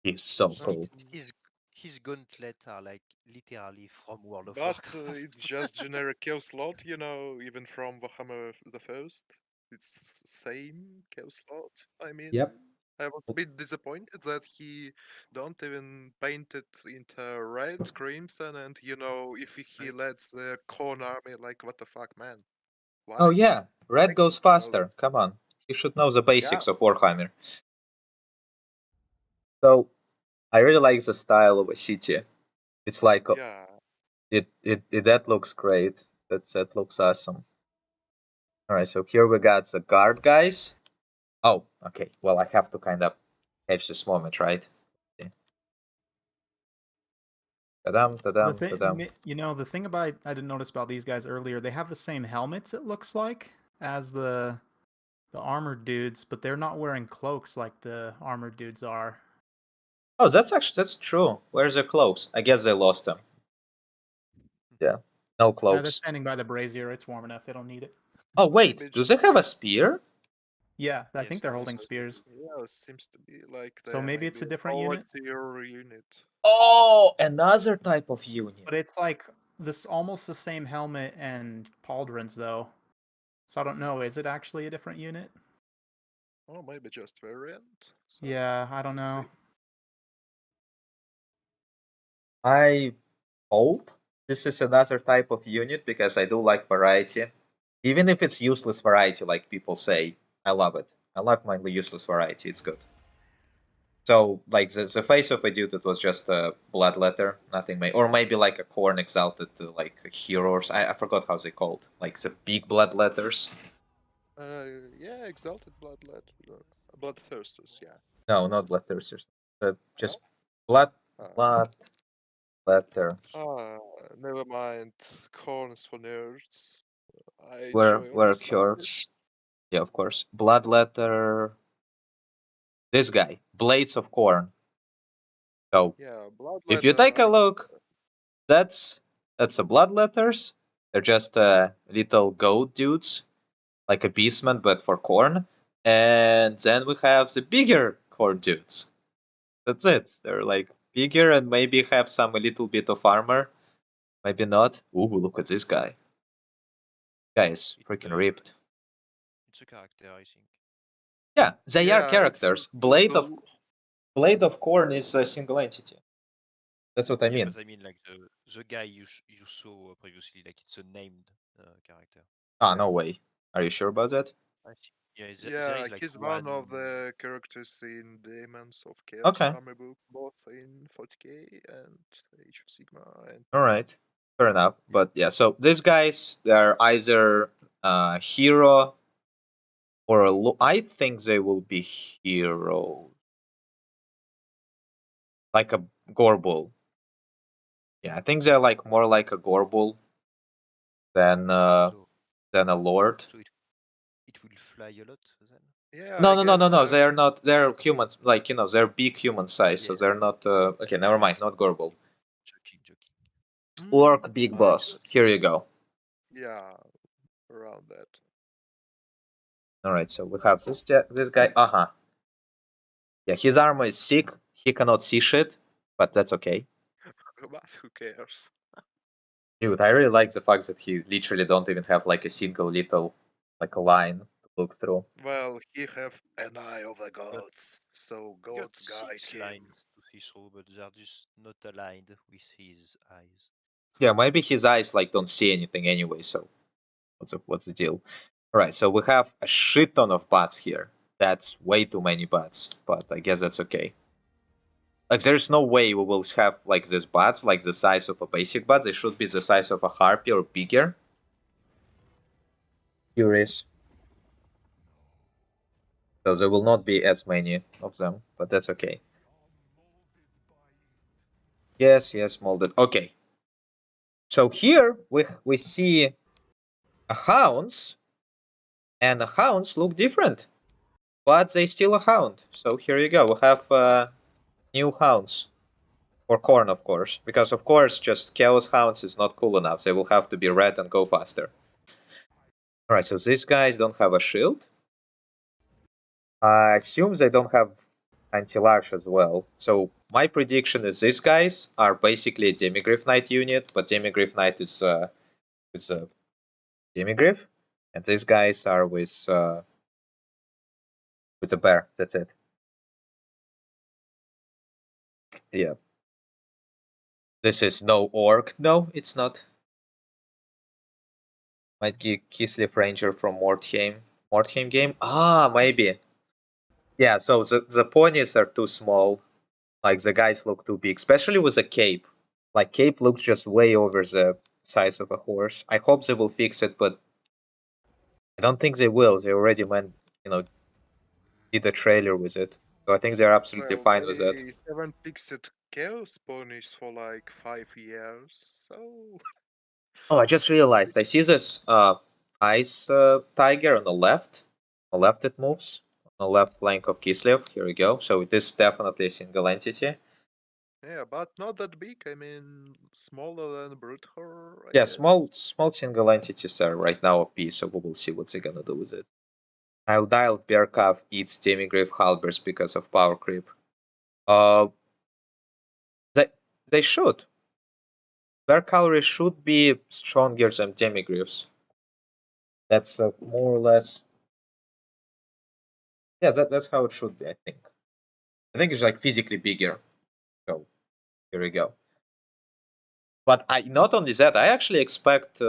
He's so cool. His gauntlets are like literally from World of But Warcraft. it's just generic Chaos Lord, you know, even from Warhammer the First. It's same Chaos Lord. I mean, Yep. I was a bit disappointed that he don't even paint it into red, crimson, and you know, if he lets the Khorne army, like what the fuck, man? Why? Oh yeah, red goes You know faster. this. Come on, you should know the basics of Warhammer. So I really like the style of a city. It's like Yeah. that looks great. That looks awesome. All right, so here we got the guard guys. Oh, okay. Well, I have to kind of catch this moment, right? Okay. Ta-dam, ta-dam, ta-dam. You know, the thing about I didn't notice about these guys earlier, they have the same helmets, it looks like, as the armored dudes, but they're not wearing cloaks like the armored dudes are. Oh, that's true. Where's their cloaks? I guess they lost them. Yeah, no They're cloaks. standing by the brazier. It's warm enough. They don't need it. Oh wait, do they have a spear? Yeah, I Yes, think they're holding spears. Yeah, it seems to be like So maybe it's a different unit? Tier unit. Oh, another type of unit. But it's like this almost the same helmet and pauldrons though. So I don't know, is it actually a different unit? Oh, maybe just variant. So, Yeah, I don't know. I hope this is another type of unit because I do like variety. Even if it's useless variety, like people say, I love it. I love my useless variety, it's good. So, like, the face of a dude that was just a blood letter, nothing or maybe like a Khorne exalted to like heroes. I forgot how they called, like the big blood letters. yeah, exalted bloodthirsters. Yeah. No, not bloodthirsters. Just blood letter. Never mind. Corns for nerds. I Where enjoy all curves? Yeah, of course. Blood letter. This guy, Blades of Corn. So Yeah, blood if you letter. take a look, that's a blood letters. They're just little goat dudes, like a beastman, but for corn. And then we have the bigger corn dudes. That's it. They're like bigger and maybe have some a little bit of armor. Maybe not. Ooh, look at this guy. Guy is freaking ripped. It's a character, I think. Yeah, they are Yeah, it's characters. cool. Blade of Corn is a single entity. That's what I mean. But I mean, like the guy you saw previously, like it's a named character. Ah, no way. Are you sure about that? I think. Yeah, there Yeah, is like he's one. one of the characters in Demons of Chaos Okay. Armor book, both in 40k and Age of Sigma. And All right. Fair enough. But yeah, so these guys, they're either hero or I think they will be hero. Like a Gorbul. Yeah, I think they're like more like a Gorbul than a lord. So it will fly a lot then. yeah, No. They are not. They're humans. Like they're big human size, so Yeah. they're not. Okay, never mind. Not Gorbul. Joking. Orc Big I Boss. just- Here you go. Yeah, around that. All right, so we have this guy. Yeah, his armor is sick. He cannot see shit, but that's okay. But who cares? Dude, I really like the fact that he literally don't even have like a single little like a line to look through. Well, he have an eye of the gods, so He got gods guide 6 him. lines to see through, but they're just not aligned with his eyes. Yeah, maybe his eyes like don't see anything anyway. So what's the deal? All right, so we have a shit ton of bots here. That's way too many bots, but I guess that's okay. Like, there's no way we will have like these bots like the size of a basic bot. They should be the size of a harpy or bigger. Curious. So there will not be as many of them, but that's okay. Yes, molded. Okay. So here we see a hounds, and the hounds look different, but they still a hound. So here you go. We have new hounds for corn, of course, because of course just chaos hounds is not cool enough. They will have to be red and go faster. All right. So these guys don't have a shield. I assume they don't have anti-large as well. So my prediction is these guys are basically a Demigryph Knight unit, but Demigryph Knight is a Demigryph, and these guys are with a bear. That's it. Yeah. This is no orc. No, it's not. Might be Kislev Ranger from Mordheim game. Ah, maybe. Yeah. So the ponies are too small. Like the guys look too big, especially with a cape. Like cape looks just way over the size of a horse. I hope they will fix it, but I don't think they will. They already did a trailer with it, so I think they're absolutely Well, fine with that. they haven't fixed chaos ponies for like 5 years, so Oh, I just realized. I see this ice tiger on the left. On the left it moves. On the left flank of Kislev. Here we go. So it is definitely a single entity. yeah, but not that big. I mean, smaller than Bruthor, I Yeah, guess. small single entities are right now OP, so we will see what they're gonna do with it. I'll dial if Bearcalf eats Demigrave Halbers because of power creep. They should. Bear Calorie should be stronger than Demigriffs. That's more or less. Yeah, that's how it should be, I think. I think it's like physically bigger. So here we go. But not only that, I actually expect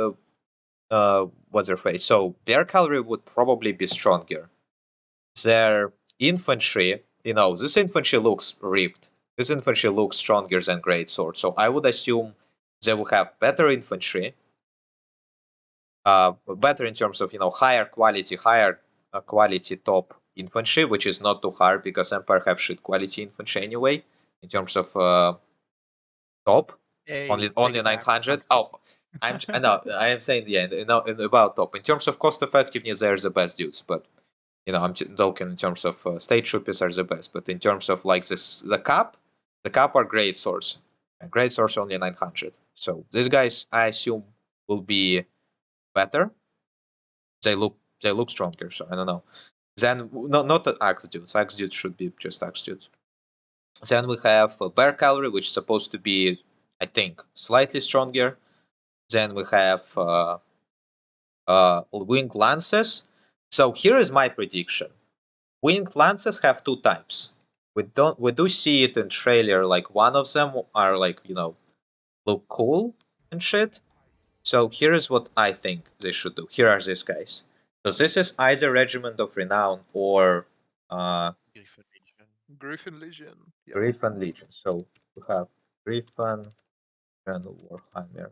what's their face. So their cavalry would probably be stronger. Their infantry, this infantry looks ripped. This infantry looks stronger than greatsword. So I would assume they will have better infantry. Better in terms of higher quality top infantry, which is not too hard because Empire have shit quality infantry anyway in terms of top. Hey, only take it back. 900. Oh, I know. I am saying about top. In terms of cost effectiveness, they're the best dudes. But I'm talking in terms of state troopers are the best. But in terms of like this, the cap are great source. And great source only 900. So these guys, I assume, will be better. They look stronger. So I don't know. Then not the axe dudes. Axe dudes should be just axe dudes. Then we have bear cavalry, which is supposed to be, I think, slightly stronger. Then we have winged lances. So here is my prediction. Winged lances have two types. We do see it in trailer, like one of them are like, look cool and shit. So here is what I think they should do. Here are these guys. So this is either Regiment of Renown or Griffin Legion. Griffin Legion. Yeah. Griffin Legion. So we have Griffin and Warhammer.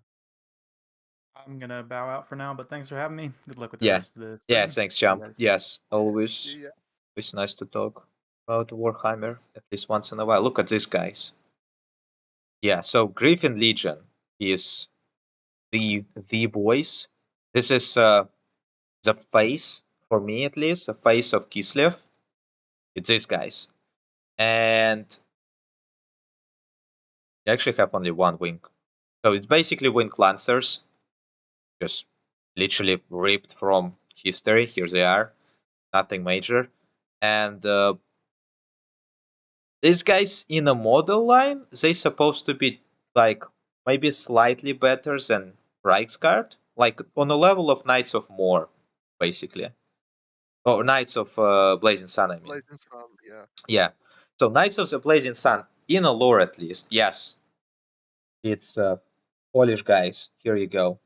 I'm gonna bow out for now, but thanks for having me. Good luck with the Yeah. rest of the Yeah, stream. thanks, See you Jump. guys. Yes, always. Yeah. It's nice to talk about Warhammer at least once in a while. Look at these guys. Yeah, so Griffin Legion is the boys. This is the face, for me at least, the face of Kislev. It's these guys. And they actually have only one wing. So it's basically wing lancers. Just literally ripped from history. Here they are. Nothing major. And these guys in a model line, they supposed to be like maybe slightly better than Reichsguard, like on a level of Knights of More, basically, or Knights of Blazing Sun. I mean, Blazing Sun. Yeah. yeah. So Knights of the Blazing Sun, in a lore at least, yes, it's Polish guys. Here you go.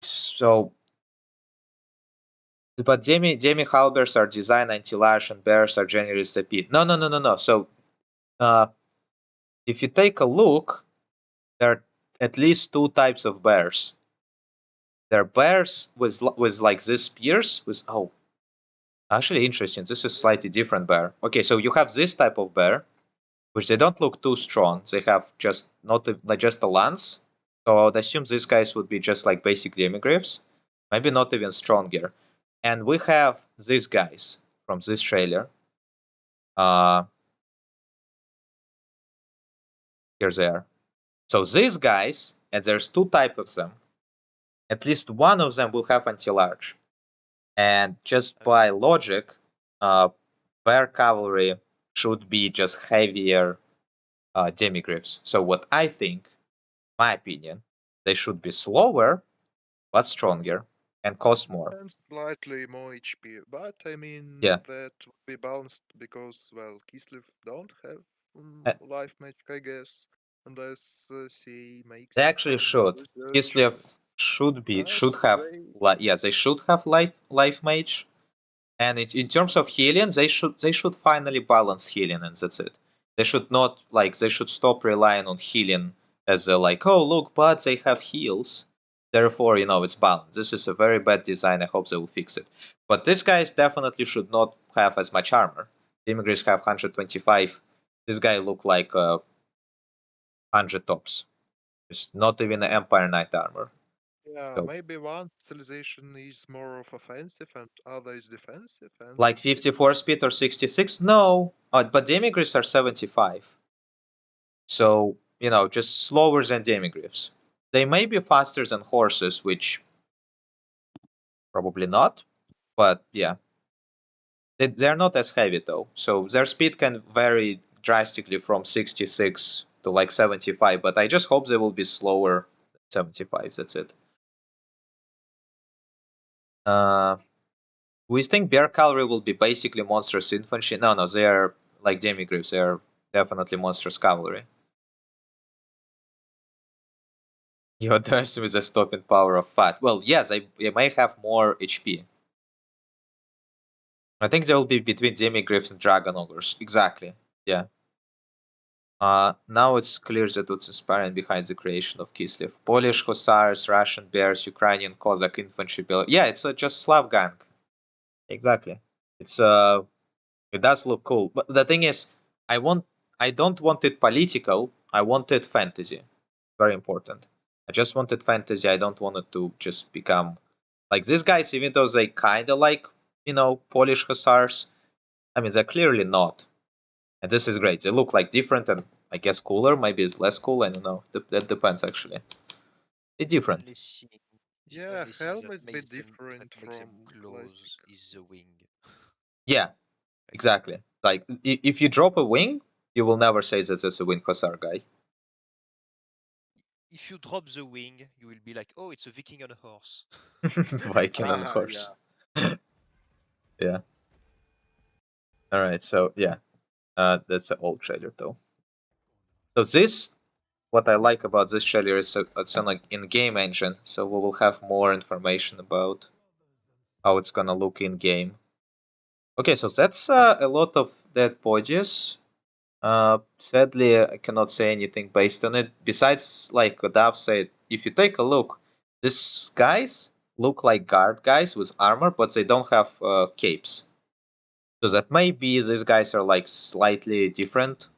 So, but Demi halberds are designed anti-lash and bears are generally stupid. No. So, if you take a look, there are at least two types of bears. There are bears with like these spears with actually interesting. This is slightly different bear. Okay, so you have this type of bear, which they don't look too strong. They have just not like just a lance. So I'd assume these guys would be just like basic demigriffs, maybe not even stronger. And we have these guys from this trailer. Here they are. So these guys, and there's two types of them. At least one of them will have anti-large. And just by logic, bear cavalry should be just heavier demigriffs. So what I think, my opinion, they should be slower, but stronger, and cost more. And slightly more HP. But I mean, Yeah. that would be balanced because, well, Kislev don't have life magic, I guess, unless he makes. They actually some should. research Kislev should Yes, have they- they should have life mage. And in terms of healing, they should finally balance healing, and that's it. They should not they should stop relying on healing as a oh look, but they have heals, therefore it's balanced. This is a very bad design. I hope they will fix it. But these guys definitely should not have as much armor. Demigriffs have 125. This guy look like 100 tops. It's not even an Empire Knight armor. Yeah, So, maybe one specialization is more of offensive and other is defensive. And like that's it. 54 speed or 66? No. But demigriffs are 75. So, just slower than demigriffs. They may be faster than horses, which probably not, but yeah. They're not as heavy though, so their speed can vary drastically from 66 to like 75, but I just hope they will be slower than 75, that's it. We think bear cavalry will be basically monstrous infantry. No, they are like demigriffs, they are definitely monstrous cavalry. Your turns with the stopping power of fat. Well, yes, they may have more HP. I think they will be between demigriffs and dragon ogres. Exactly. Yeah. Now it's clear that what's inspiring behind the creation of Kislev. Polish hussars, Russian bears, Ukrainian Cossack infantry. Yeah, it's just Slav gang. Exactly. It's it does look cool, but the thing is, I don't want it political. I want it fantasy. Very important. I just wanted fantasy. I don't want it to just become like these guys, even though they kind of like Polish hussars. I mean, they're clearly not, and this is great. They look like different and I guess cooler. Maybe it's less cool. I don't know. That depends actually. It's different. The Yeah, only thing helm that is a bit different makes them from close classic. is the wing. Yeah, exactly. Like if you drop a wing, you will never say that it's a wing hussar guy. If you drop the wing, you will be like, oh, it's a Viking on a horse. Viking on a horse. Yeah. All right. So yeah, that's an old trailer though. So this, what I like about this trailer is it's an like in-game engine, so we will have more information about how it's gonna look in game. Okay, so that's a lot of dead bodies. Sadly, I cannot say anything based on it. Besides, like Dav said, if you take a look, these guys look like guard guys with armor, but they don't have capes. So that maybe these guys are like slightly different,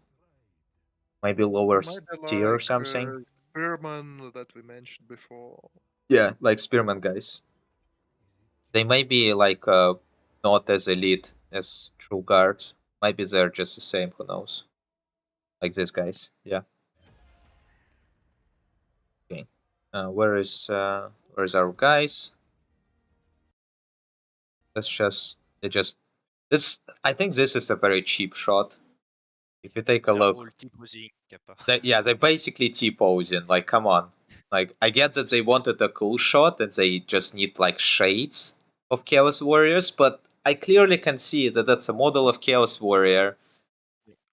maybe lower Maybe tier or like something. Spearman that we mentioned before. Yeah, like spearman guys. They may be like not as elite as true guards. Maybe they're just the same. Who knows? Like these guys. Yeah. Okay. Where's our guys? Let's just this. I think this is a very cheap shot. If you take a They're look, all T-posing, Kappa. they basically T-posing. Like, come on. Like, I get that they wanted a cool shot and they just need like shades of Chaos Warriors, but I clearly can see that that's a model of Chaos Warrior.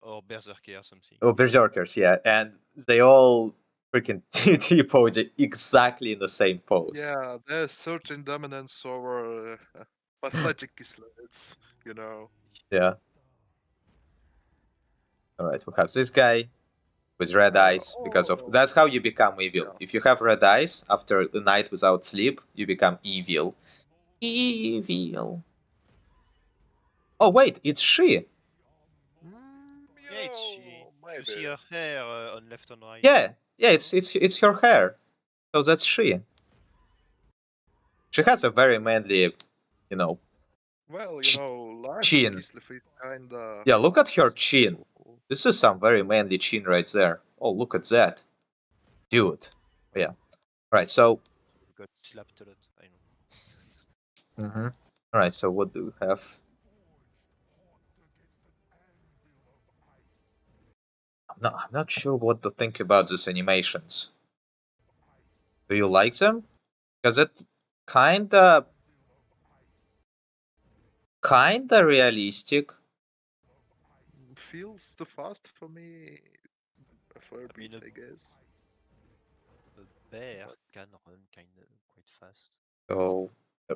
Or Berserker or something. Oh, Berserkers, yeah, and they all freaking T-pose exactly in the same pose. Yeah, there's certain dominance over pathetic Kislev, you know. Yeah. All right, we have this guy with red eyes because of that's how you become evil. Yeah. If you have red eyes after the night without sleep, you become evil. Evil. Oh wait, it's she. Yeah, it's she. You see Maybe. her hair on left and right. Yeah, it's her hair. So that's she. She has a very manly, you know, Well, Ch- life in chin. Kislev is kinda Yeah, look at her nice. chin. This is some very manly chin right there. Oh, look at that. Dude. Yeah. Right, so... Got slapped a lot, I know. Alright, so what do we have? I'm not sure what to think about these animations. Do you like them? Because it's kinda realistic. Feels too fast for me. For a bit, I guess. A bear can run quite fast. So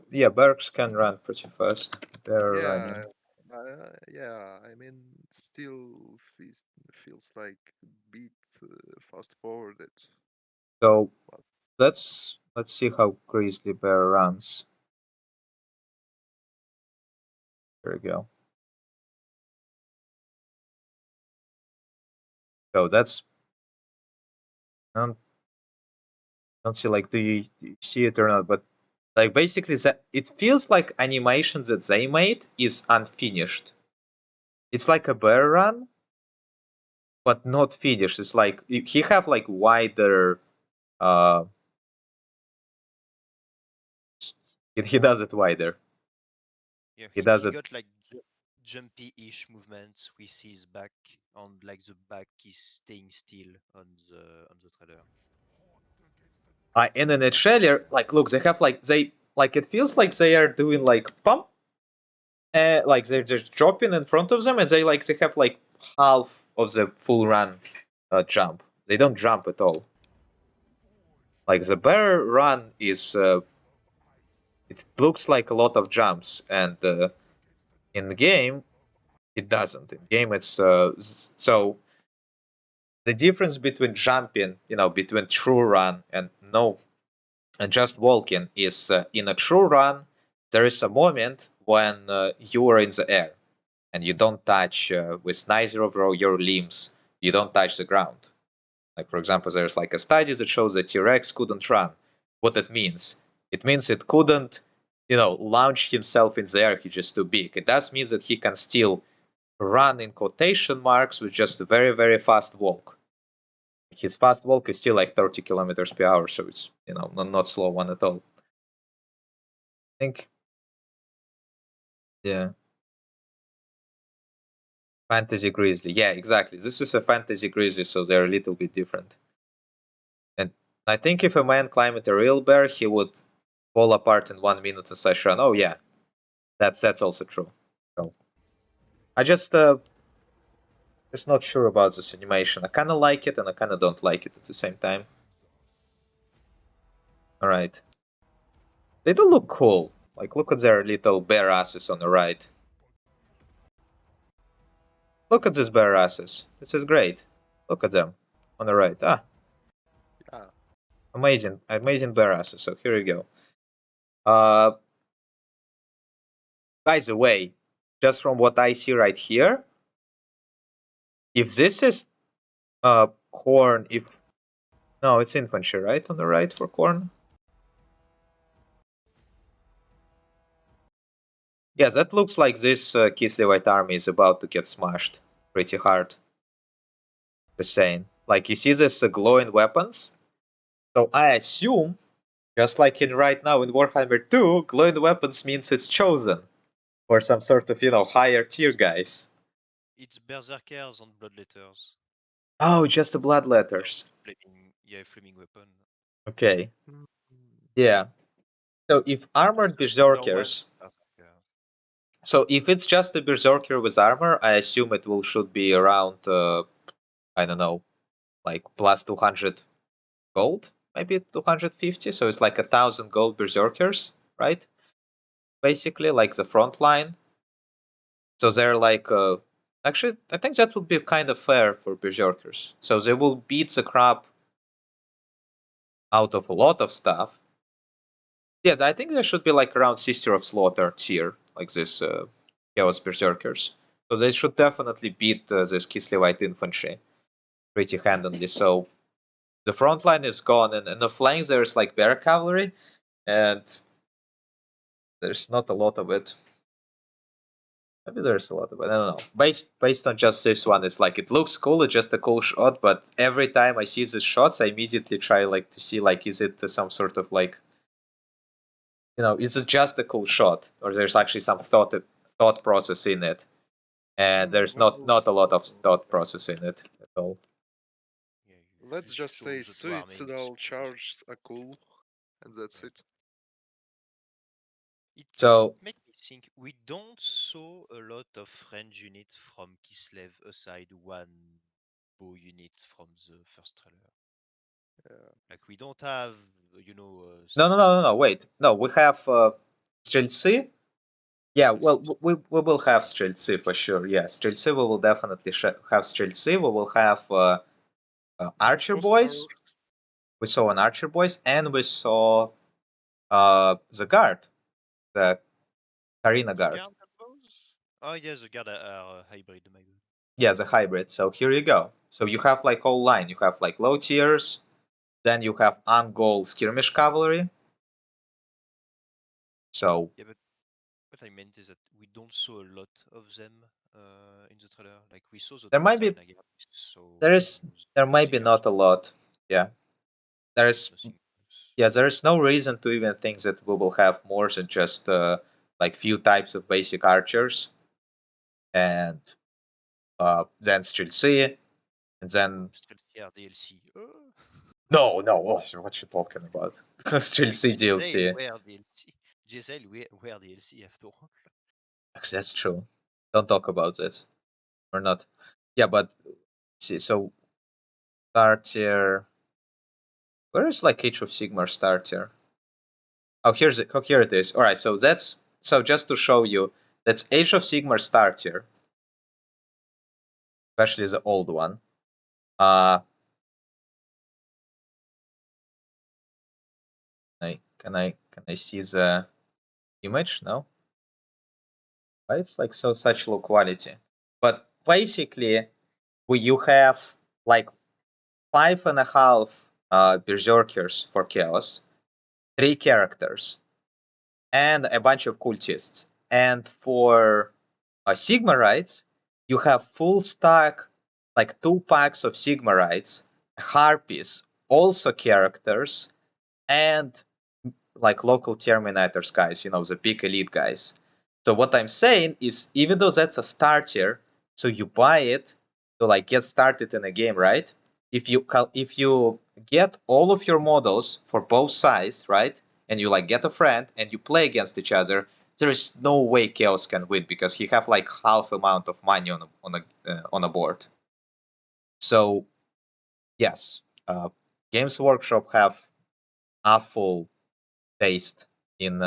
yeah, Bergs can run pretty fast. They're running. Yeah. I mean, still feels like a bit fast forwarded. So let's see how Grizzly Bear runs. There we go. So that's don't see like do you see it or not, but like basically that it feels like animation that they made is unfinished. It's like a bear run, but not finished. It's like he have like wider he does it wider. Yeah, He does he it. got like jumpy-ish movements with his back, and like the back is staying still on the trailer. And in a trailer, like look, they have like it feels like they are doing like pump, like they're just dropping in front of them, and they have like half of the full run jump. They don't jump at all. Like the bear run is, it looks like a lot of jumps, and in the game, it doesn't. In game, it's so the difference between jumping, between true run and no, and just walking is in a true run, there is a moment when you are in the air and you don't touch with neither of your limbs, you don't touch the ground. Like, for example, there's like a study that shows that T-Rex couldn't run. What that means? It means it couldn't, launch himself in the air. He's just too big. It does mean that he can still run in quotation marks with just a very, very fast walk. His fast walk is still like 30 kilometers per hour, so it's, not slow one at all. I think, yeah. Fantasy Grizzly. Yeah, exactly. This is a Fantasy Grizzly, so they're a little bit different. And I think if a man climbed a real bear, he would fall apart in 1 minute in such run. Oh yeah, that's also true. So I just not sure about this animation. I kind of like it and I kind of don't like it at the same time. All right, they do look cool. Like, look at their little bear asses on the right. Look at these bear asses. This is great. Look at them on the right. Ah, Yeah. amazing, amazing bear asses. So here we go. By the way, just from what I see right here, if this is corn, no, it's infantry, right? On the right for corn. Yeah, that looks like this Kislev army is about to get smashed pretty hard. Just saying. Like, you see this glowing weapons? So I assume, just like in right now in Warhammer 2, glowing weapons means it's chosen for some sort of, higher tier guys. It's berserkers on blood letters. Oh, just the blood letters. Flaming weapon. Okay. Mm. Yeah. So if armored The smaller berserkers, ones, so if it's just a berserker with armor, I assume it should be around I don't know, like plus 200 gold, maybe 250. So it's like 1,000 gold berserkers, right? Basically, like the front line. So they're like actually, I think that would be kind of fair for berserkers. So they will beat the crap out of a lot of stuff. Yeah, I think there should be like around Sister of Slaughter tier, like this Chaos Berserkers. So they should definitely beat this Kislevite infantry pretty handily. So the front line is gone, and in the flanks there's like bear cavalry, and there's not a lot of it. Maybe there's a lot of it. I don't know. Based on just this one, it's like it looks cool. It's just a cool shot, but every time I see these shots, I immediately try like to see like is it some sort of like is it just a cool shot, or there's actually some thought process in it? And there's not a lot of thought process in it at all. Yeah, Let's just show say the dwarming suicidal speed. charges are cool, and that's Yeah. it. So It makes me think we don't saw a lot of range units from Kislev aside one bow unit from the first trailer. Yeah. Like we don't have, no. Wait, no, we have Streltsy. Yeah, well, we will have Streltsy for sure. Yeah, Streltsy, we will definitely have Streltsy. We will have Archer Boys. We saw an Archer Boys, and we saw the Guard, the Karina Guard. Guard bows? Oh yeah, the guard are hybrid, my god. Yeah, the hybrid. So here you go. So you have like all line. You have like low tiers, then you have on-goal skirmish cavalry. So Yeah, but what I meant is that we don't saw a lot of them in the trailer. Like we saw the there might be Karina guard, so there might be basic not a archers, lot. Yeah, there's nothing else. yeah there's no reason to even think that we will have more than just like few types of basic archers, and then Streltsy, and then Streltsy DLC. no, what you talking about? Streltsy GSL DLC. where DLC. GSL where DLC after all. Actually, that's true. Don't talk about it. Or not. Yeah, but see, so star tier. Where is like Age of Sigmar star tier? Oh, here it is. All right, so just to show you, that's Age of Sigmar star tier, especially the old one. Can I see the image? No. Why it's like such low quality? But basically, you have like 5.5 berserkers for chaos, 3 characters, and a bunch of cultists. And for Sigmarites, you have full stack, like 2 packs of Sigmarites, Harpies, also characters, and like local Terminators guys, you know, the big elite guys. So what I'm saying is, even though that's a starter, so you buy it to like get started in a game, right? If you get all of your models for both sides, right, and you like get a friend and you play against each other, there is no way Chaos can win because he have like half amount of money on a board. So yes, Games Workshop have awful taste in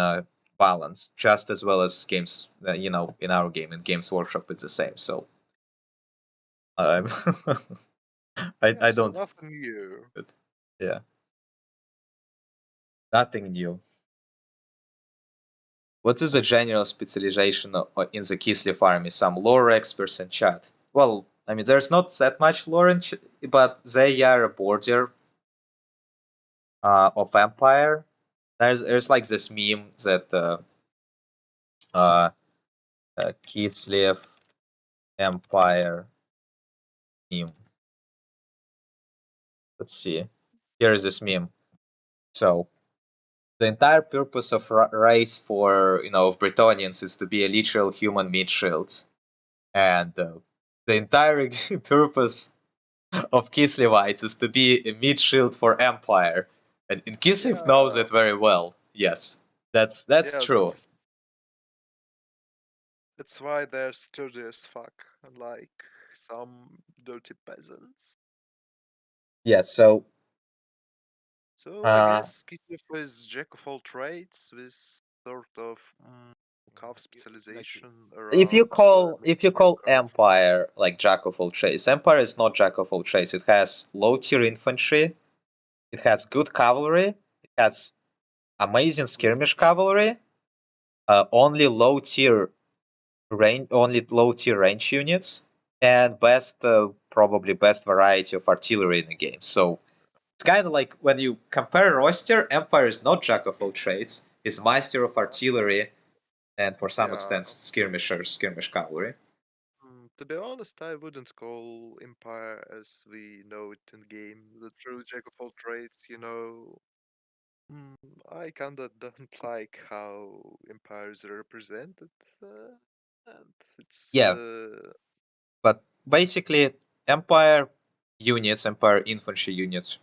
balance, just as well as games. You know, in our game, in Games Workshop, it's the same. So I Yeah, so don't. nothing new. Yeah, nothing new. What is the general specialization in the Kislev army? Some lore experts in chat. Well, I mean, there's not that much lore in but they are a border of Empire. There's like this meme that uh, Kislev Empire meme. Let's see. Here is this meme. So the entire purpose of race for of Bretonians is to be a literal human meat shield, and the entire purpose of Kislevites is to be a meat shield for Empire, and Kislev knows Yeah, it very well. Yes, that's yeah, true. that's why they're sturdy as fuck, unlike some dirty peasants. Yeah. So So I guess Kislev is jack of all trades with sort of calf specialization if you around call mid-tier curve. Empire like jack of all trades, Empire is not jack of all trades. It has low tier infantry. It has good cavalry. It has amazing skirmish cavalry. Only low tier range units, and probably best variety of artillery in the game. So it's kind of like when you compare roster, Empire is not jack of all trades. It's master of artillery, and for some Yeah. extent skirmish cavalry. To be honest, I wouldn't call Empire as we know it in game the true jack of all trades. I kinda don't like how Empire is represented, and it's Yeah, but basically Empire Empire infantry units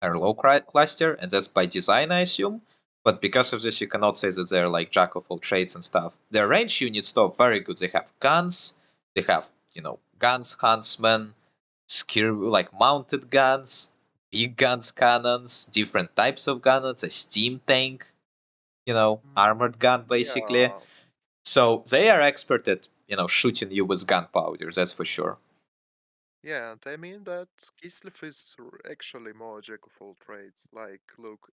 are low cluster, and that's by design, I assume. But because of this, you cannot say that they're like jack of all trades and stuff. Their range units, though, very good. They have guns. They have guns, huntsmen, like mounted guns, big guns, cannons, different types of guns, a steam tank, armored gun, basically. yeah, So they are expert at shooting you with gunpowder. That's for sure. yeah, and I mean that Kislev is actually more jack of all trades. Like, look,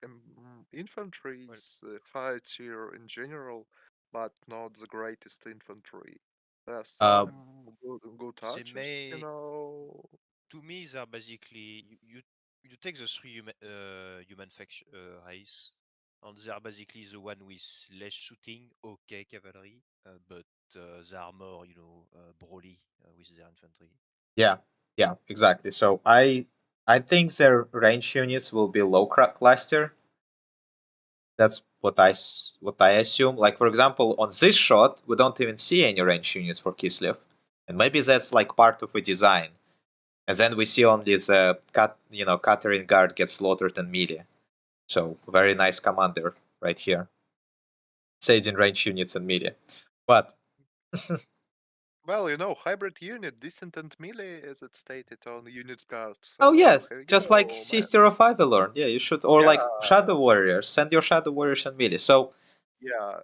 infantry is high tier in general, but not the greatest infantry. There are Uh, some good They archers, may, to me, they're basically you take the 3 human faction race, and they are basically the one with less shooting, okay, cavalry, but they are more, brawly with their infantry. yeah, exactly. So I think their range units will be low cluster. That's what I assume. Like for example, on this shot, we don't even see any range units for Kislev, and maybe that's like part of a design. And then we see only the Catherine guard gets slaughtered in melee. So very nice commander right here. Saging range units and melee. But well, hybrid unit, decent and melee, as it stated on unit card. oh So yes, here you just like go, man. Sister of Avalorn. Yeah, you should, or Yeah, like Shadow Warriors. Send your Shadow Warriors and melee. So yeah.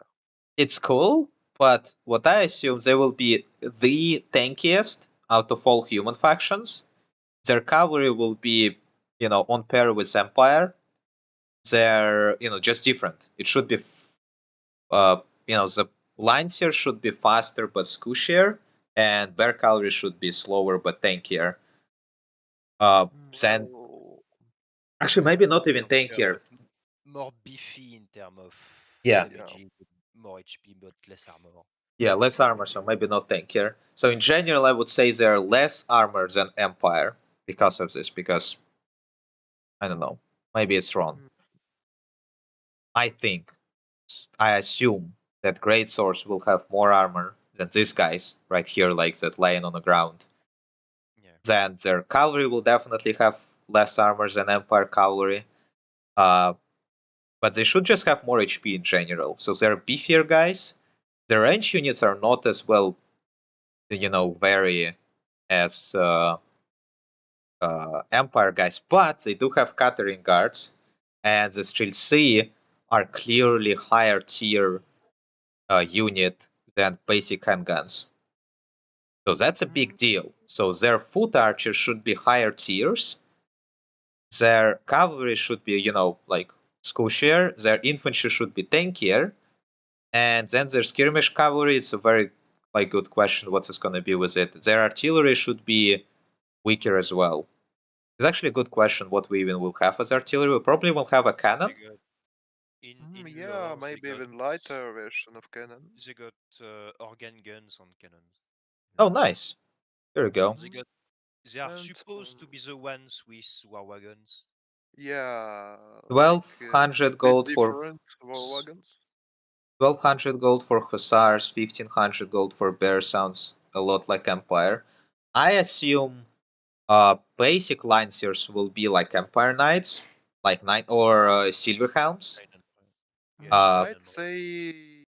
it's cool, but what I assume they will be the tankiest out of all human factions. Their cavalry will be, on par with Empire. They're, just different. It should be, the Lancier should be faster but squishier, and Bear Cavalry should be slower but tankier. Then Well, actually maybe not even Yeah, tankier. but more beefy in terms of Yeah. energy, more HP, but less armor. Yeah, less armor, so maybe not tankier. So in general, I would say they're less armor than Empire because of this. Because I don't know, maybe it's wrong. mm, I think, I assume that Great Swords will have more armor than these guys right here, like that laying on the ground. Yeah. Then their cavalry will definitely have less armor than Empire cavalry. But they should just have more HP in general. So they're beefier guys. Their range units are not as well, vary as Empire guys, but they do have Catering Guards, and the Streltsy are clearly higher tier unit than basic handguns. So that's a big deal. So their foot archers should be higher tiers. Their cavalry should be, like squishier. Their infantry should be tankier. And then their skirmish cavalry, it's a very good question what is going to be with it. Their artillery should be weaker as well. It's actually a good question what we even will have as artillery. We probably will have a cannon. In yeah, lore, maybe even lighter version of cannon. They got organ guns on cannons. Oh, nice. There we go. They are And, supposed to be the ones with war wagons. Yeah, 1200 gold for different war wagons. 1200 gold for hussars, 1500 gold for bear sounds a lot like Empire. I assume basic lanciers will be like Empire Knights, like Knight or Silver Helms. I'd say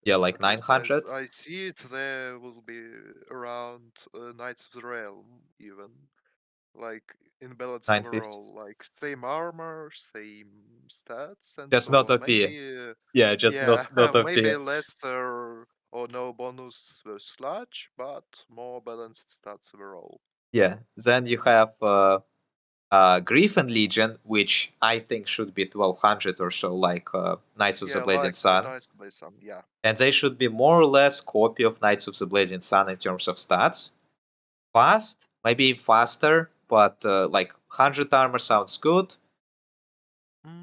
Yeah, like at least 900. as I see it, there will be around Knights of the Realm, even like in balance 950. overall, like same armor, same stats, and Just so not on. OP. Maybe, Yeah, just yeah, not OP. maybe lesser or no bonus sludge, but more balanced stats overall. Yeah. Then you have Griffin Legion, which I think should be 1200 or so, like Knights of the Blazing like Sun. Knights of the Blazing Sun, yeah. And they should be more or less copy of Knights of the Blazing Sun in terms of stats. Fast, maybe faster, but like 100 armor sounds good.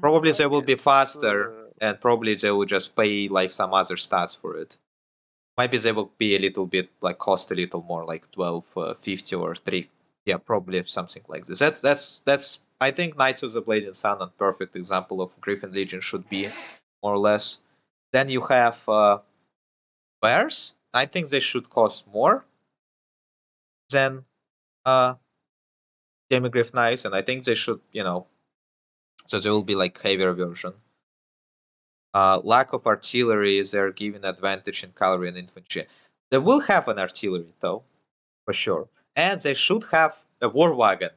Probably they I will be guess, faster, and probably they will just pay like some other stats for it. Maybe they will be a little bit like cost a little more, like 1250 or 3. Yeah, probably something like this. That's I think Knights of the Blazing Sun, a perfect example of Griffin Legion should be more or less. Then you have bears. I think they should cost more than Demigriff Knights, and I think they should, so they will be like heavier version. Lack of artillery, they're giving advantage in cavalry and infantry. They will have an artillery though, for sure. And they should have a war wagon.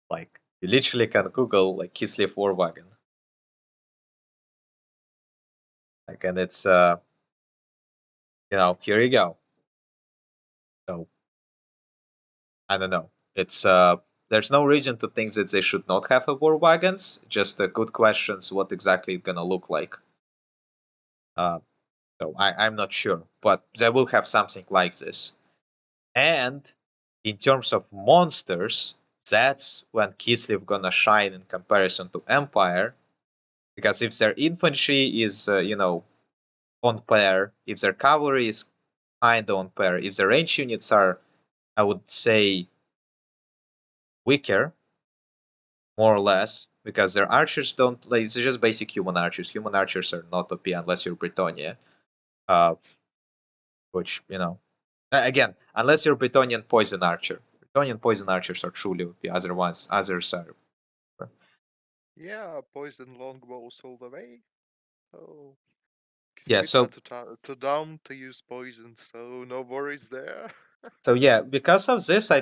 Like, you literally can Google like Kislev war wagon. Like, and it's here you go. So I don't know. It's there's no reason to think that they should not have a war wagons. Just good questions what exactly it's gonna look like. So I'm not sure, but they will have something like this. And in terms of monsters, that's when Kislev gonna shine in comparison to Empire, because if their infantry is on pair, if their cavalry is kinda on pair, if their range units are, I would say, weaker, more or less, because their archers don't like it's just basic human archers. Human archers are not OP unless you're Britannia. Which, again, unless you're Bretonian poison archer. Bretonian poison archers are truly OP. Others are. Yeah, poison longbows all the way. So Yeah, it's so not too down to use poison, so no worries there. So yeah, because of this, I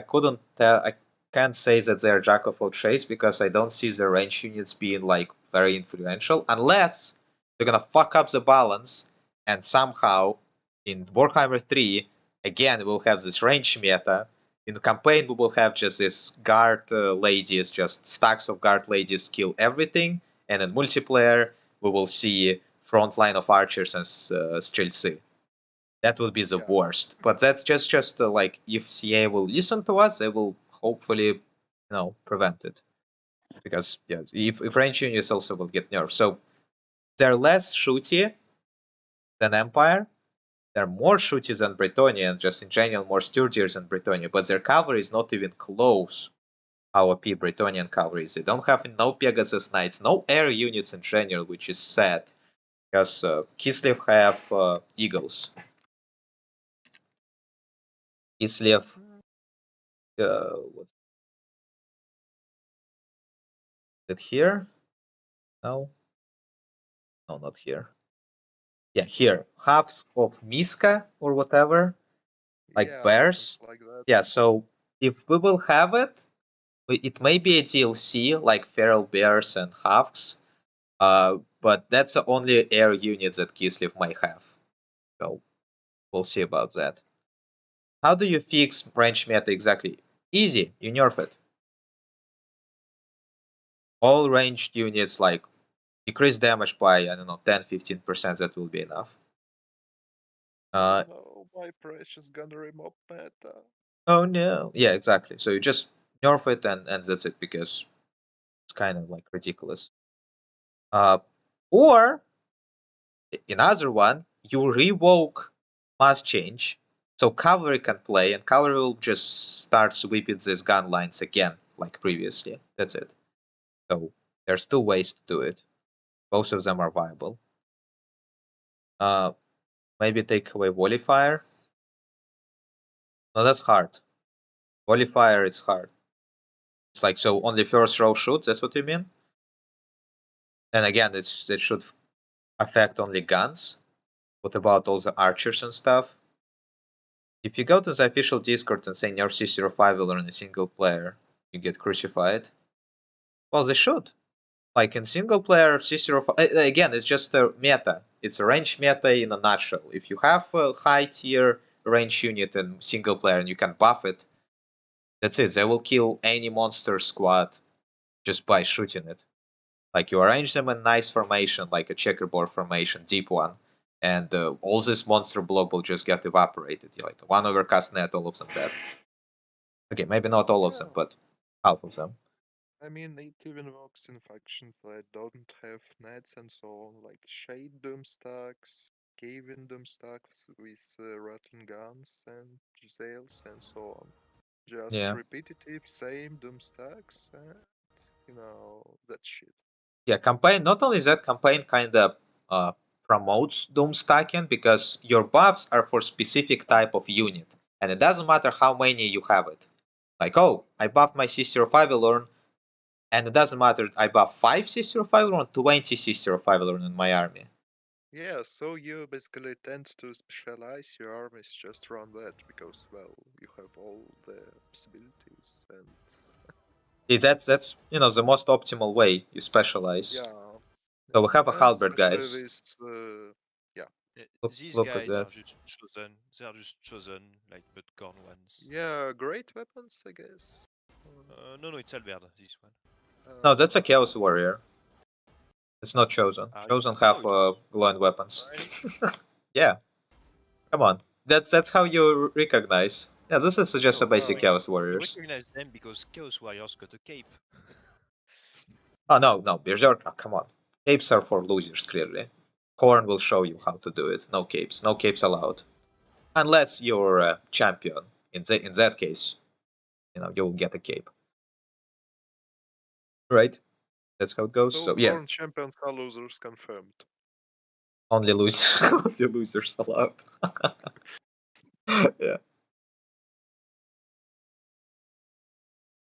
couldn't tell. I can't say that they're jack of all trades because I don't see the range units being like very influential unless they're gonna fuck up the balance and somehow in Warhammer 3 again we'll have this range meta. In the campaign we will have just this guard ladies, just stacks of guard ladies kill everything, and in multiplayer we will see front line of archers and strelцы. That would be the Yeah. worst. But that's just like if CA will listen to us, they will hopefully, prevent it. Because yeah, if range units also will get nerfed, so they're less shooty than Empire. They're more shooty than Bretonnia, and just in general more sturdier than Bretonnia. But their cavalry is not even close. How OP Bretonnian cavalry is. They don't have no Pegasus Knights, no air units in general, which is sad. Because Kislev have eagles. Kislev, what's it here? No, not here. Yeah, here. Half of Miska or whatever, like Yeah, bears. something like that. Yeah, so if we will have it, it may be a DLC like feral bears and halves. But that's the only air units that Kislev might have. So we'll see about that. How do you fix range meta exactly? Easy, you nerf it. All ranged units like decrease damage by, I don't know, 10-15%, that will be enough. Oh no, my precious gunnery mob meta. Oh no. Yeah, exactly. So you just nerf it and that's it, because it's kind of like ridiculous. Or another one, you revoke mass change, so cavalry can play, and cavalry will just start sweeping these gun lines again, like previously. That's it. So there's two ways to do it. Both of them are viable. Maybe take away volley fire. No, that's hard. Volley fire is hard. It's like, so only first row shoots. That's what you mean? And again, it should affect only guns. What about all the archers and stuff? If you go to the official Discord and say nerf C05 will run a single player, you get crucified. Well, they should. Like in single player, C05, again, it's just a meta. It's a range meta in a nutshell. If you have a high tier range unit in single player and you can buff it, that's it. They will kill any monster squad just by shooting it. Like you arrange them in nice formation, like a checkerboard formation, deep one, and all this monster blob will just get evaporated. Like one overcast net, all of them dead. Okay, maybe not all of them, but half of them. I mean, it even works in factions that don't have nets and so on, like Shade Doomstacks, Cave-in Doomstacks with Rotten Guns and Zales and so on. Just Yeah. repetitive, same Doomstacks, and that shit. Yeah, campaign. Not only that, campaign kind of promotes doom stacking, because your buffs are for specific type of unit, and it doesn't matter how many you have it. Like, oh, I buff my C05 Lorn, and it doesn't matter I buff 5 C05 Lorn, 20 C05 Lorn in my army. Yeah, so you basically tend to specialize your armies just around that because, well, you have all the possibilities and That's the most optimal way you specialize. yeah. So we have a And halberd, especially guys. with yeah. These Look at guys that. are just chosen. They are just chosen, like buttcorn ones. Yeah, great weapons, I guess. No, it's Albert, this one. No, that's a Chaos Warrior. It's not Chosen. Chosen have glowing weapons. Yeah. Come on. That's how you recognize. Yeah, this is just a basic Chaos You Warriors. recognize them because Chaos Warriors got a cape. Oh, no, Berserk. Oh, come on. Capes are for losers, clearly. Korn will show you how to do it. No capes. No capes allowed. Unless you're a champion. In that case, you will get a cape. Right? That's how it goes. So yeah. Corn champions are losers confirmed. Only losers. Only losers allowed. Yeah.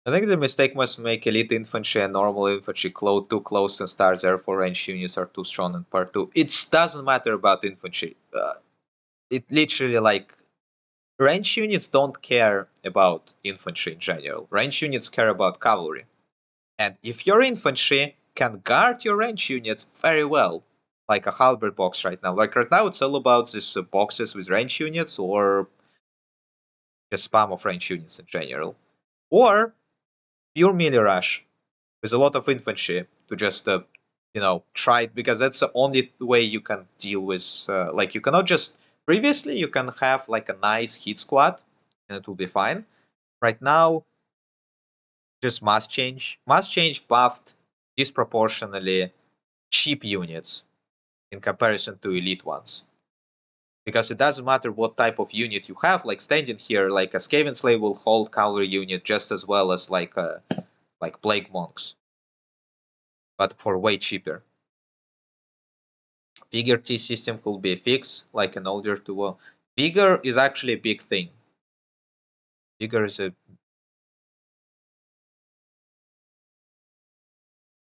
I think the mistake was make elite infantry and normal infantry too close and stars, therefore range units are too strong in part 2. It doesn't matter about infantry. It literally, like, range units don't care about infantry in general. Range units care about cavalry. And if your infantry can guard your range units very well, like a halberd box right now. Like right now it's all about these boxes with range units or just spam of range units in general. Or pure melee rush with a lot of infantry to just try it, because that's the only way you can deal with. Like, you cannot just. Previously, you can have like a nice hit squad, and it will be fine. Right now, just mass change. Mass change buffed disproportionately cheap units in comparison to elite ones. Because it doesn't matter what type of unit you have, like standing here, like a Skaven Slave will hold cavalry unit just as well as like Plague Monks. But for way cheaper. Bigger T system could be a fix, like an older to well. Bigger is actually a big thing. Bigger is a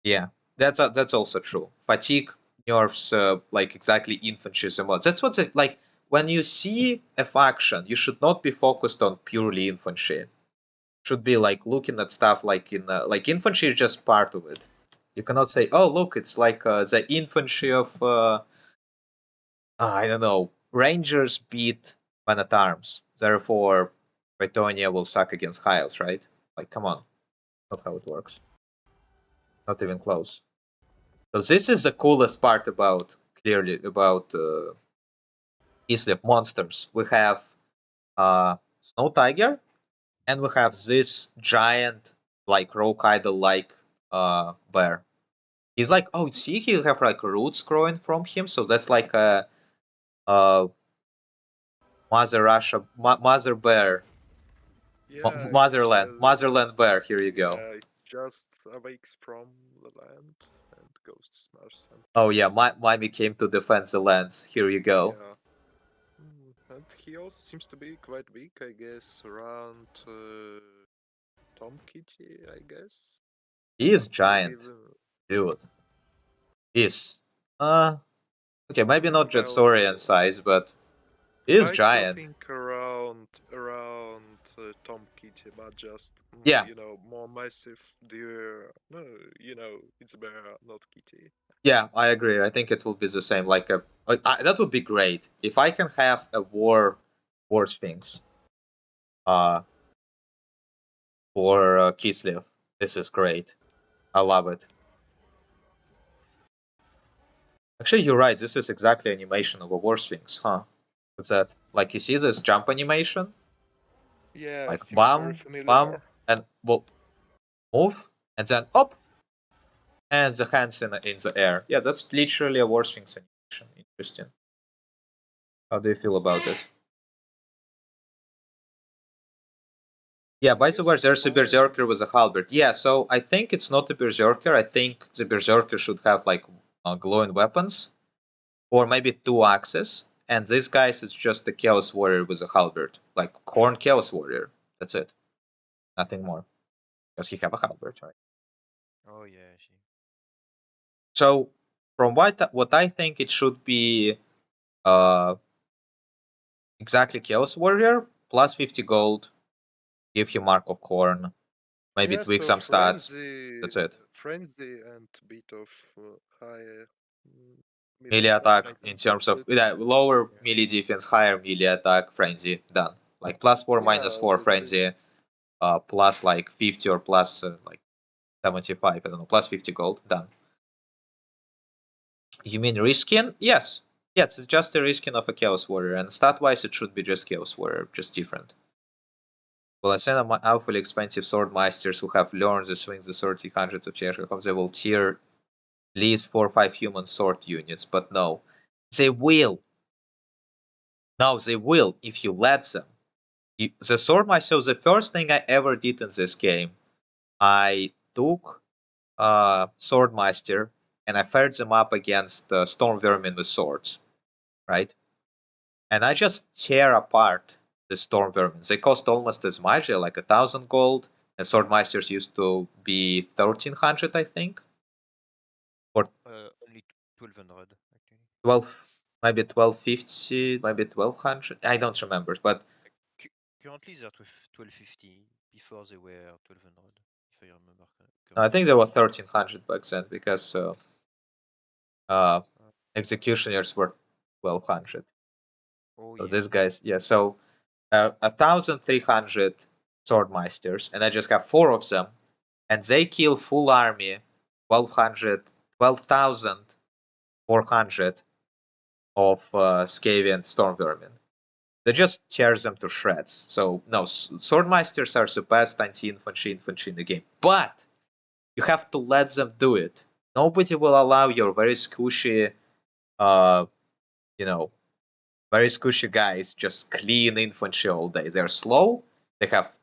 yeah. That's also true. Fatigue nerfs like exactly infantry and mods. That's what's it like. When you see a faction, you should not be focused on purely infantry. Should be like looking at stuff like in like infantry is just part of it. You cannot say, oh look, it's like the infantry of I don't know, Rangers beat men at arms. Therefore, Bretonnia will suck against Hiles, right? Like, come on, not how it works. Not even close. So this is the coolest part about Kislev monsters. We have Snow Tiger, and we have this giant, like rock idol like bear. He's like, oh, see, he have like roots growing from him, so that's like a Mother Russia, Mother Bear, Yeah, Motherland Bear. Here you go. yeah, it just awakes from the land and goes to smash some. Oh yeah, Mimi came to defend the lands. Here you go. Yeah. And he also seems to be quite weak, I guess, around Tom Kitty, I guess. He is giant, Even, dude. He's okay, maybe not well, Jetsorian size, but he is I still giant. think around Tom Kitty, but just Yeah. more massive deer. No, it's bear, not Kitty. Yeah, I agree. I think it will be the same. Like that would be great if I can have a war sphinx. For Kislev. This is great. I love it. Actually, you're right. This is exactly animation of a war sphinx, huh? What's that? Like, you see this jump animation? Yeah, Like, seems bam, very familiar. bam, and well, move, and then up, and the hands in the air. Yeah, that's literally a war sphinx animation. Interesting. How do you feel about it? Yeah, by the way, there's a berserker with a halberd. Yeah, so I think it's not a berserker. I think the berserker should have like glowing weapons, or maybe 2 axes. And this guy is just the Chaos Warrior with a halberd, like Corn Chaos Warrior. That's it, nothing more, because he have a halberd, right? Oh yeah, she. So from what I think, it should be exactly Chaos Warrior plus 50 gold, give him Mark of Corn, maybe Yeah, tweak so some stats. That's it. Frenzy and bit of higher Melee attack kind in of terms of boosted. lower Yeah. melee defense, higher melee attack, frenzy, done. Like +4, Yeah, -4 that's it. frenzy, plus like 50 or plus like 75, I don't know, plus 50 gold, done. You mean reskin? Yes. Yes, it's just a reskin of a Chaos Warrior, and stat-wise it should be just Chaos Warrior, just different. Well, I send them awfully expensive sword masters who have learned to swing the sword hundreds of Chekhov. They will tier at least 4 or 5 human sword units, but no. They will. No, they will if you let them. The sword master, the first thing I ever did in this game, I took Swordmaster and I fired them up against Storm Vermin with swords, right? And I just tear apart the Storm Vermin. They cost almost as much, they're like 1,000 gold, and Swordmasters used to be 1,300, I think. Or Only 1200 actually. 12, maybe 1,250, maybe 1,200. I don't remember, but Currently they're 1250. Before they were 1200, if I remember correctly. I think they were 1,300 back then because executioners were 1,200. Oh So yeah. these guys, yeah. So 1,300 swordmeisters, and I just have 4 of them, and they kill full army, 1,200 12,400 of Skavian Storm Vermin. They just tear them to shreds. So no, Swordmasters are the best anti-infantry in the game. But you have to let them do it. Nobody will allow your very squishy, very squishy guys just clean infantry all day. They're slow. They have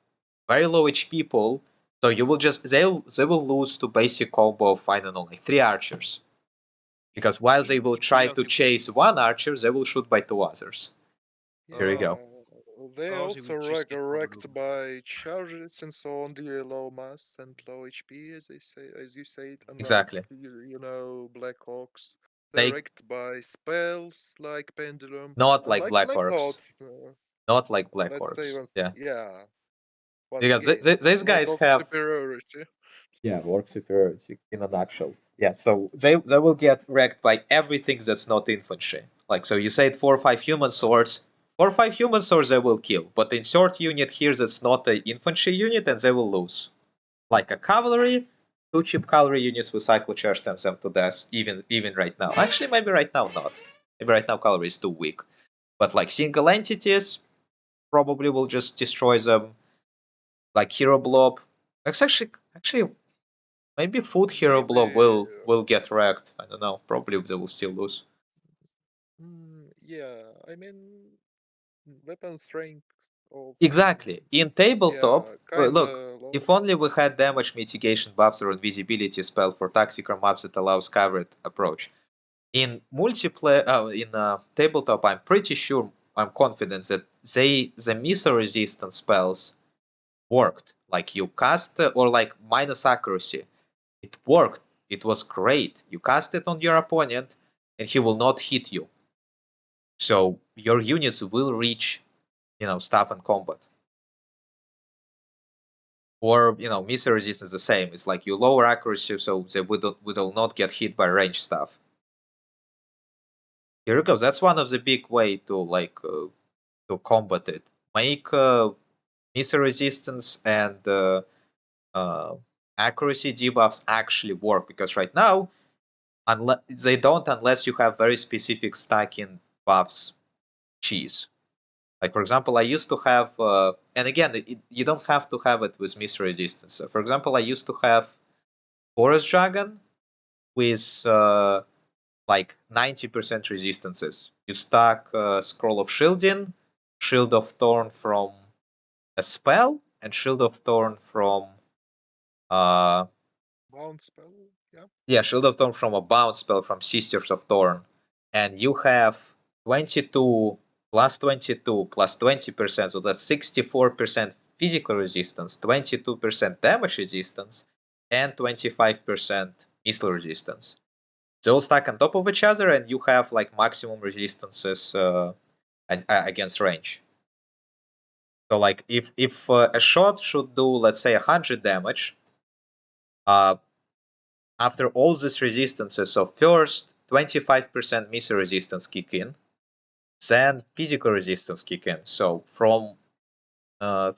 very low HP pool. So you will just they will lose to basic combo of, I don't know, like 3 archers. Because while they will try to chase 1 archer, they will shoot by 2 others. Here we go. They Oh, they also will just get wrecked overloaded. by charges and so on, the low mass and low HP, as you say, unlike Exactly. Black Hawks. They They're wrecked by spells like Pendulum. not like Black Black Orcs. Hawks. Not like Black Let's say Orcs. once. Yeah. Once Because again, these Black guys Hawks have superiority. work superiority in a nutshell. Yeah, so they will get wrecked by everything that's not infantry. Like, so you said 4 or 5 human swords. 4 or 5 human swords they will kill, but insert unit here that's not an infantry unit and they will lose. Like a cavalry, 2 cheap cavalry units with cycle charge them to death, even right now. Actually, maybe right now not. Maybe right now cavalry is too weak. But like single entities, probably will just destroy them. Like hero blob. That's actually maybe food hero blob will get wrecked. I don't know. Probably they will still lose. Yeah, I mean, weapon strength of Exactly. In tabletop, look, low. if only we had damage mitigation buffs or invisibility spell for tactical maps that allows covered approach. In multiplayer, in tabletop, I'm pretty sure, I'm confident that the missile resistance spells worked. Like you cast or like minus accuracy, it worked. It was great. You cast it on your opponent, and he will not hit you. So your units will reach, stuff in combat. Or missile resistance is the same. It's like you lower accuracy, so they will not get hit by range stuff. Here it goes. That's one of the big way to combat it. Make missile resistance and accuracy debuffs actually work, because right now, they don't unless you have very specific stacking buffs cheese. Like, for example, I used to have, and again, you don't have to have it with missile resistance. So, for example, I used to have Forest Dragon with like 90% resistances. You stack Scroll of Shielding, Shield of Thorn from a spell, and Shield of Thorn from Bound spell, yeah. Yeah, Shield of Thorn from a bound spell from Sisters of Thorn. And you have 22 plus 22 plus 20%, so that's 64% physical resistance, 22% damage resistance, and 25% missile resistance. They all stack on top of each other, and you have like maximum resistances against range. So like if a shot should do, let's say, 100 damage, after all these resistances, so first 25% missile resistance kick in, then physical resistance kick in. So from I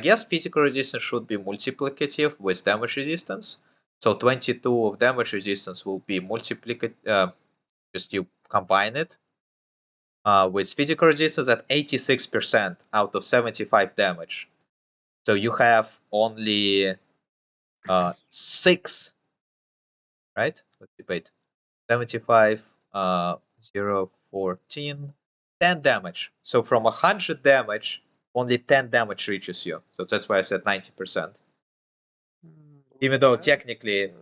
guess physical resistance should be multiplicative with damage resistance. So 22 of damage resistance will be multiplicative. Just you combine it with physical resistance at 86% out of 75 damage. So you have only 6, right? Let's debate. 75, 0, 14, 10 damage. So from 100 damage, only 10 damage reaches you. So that's why I said 90%. Even though technically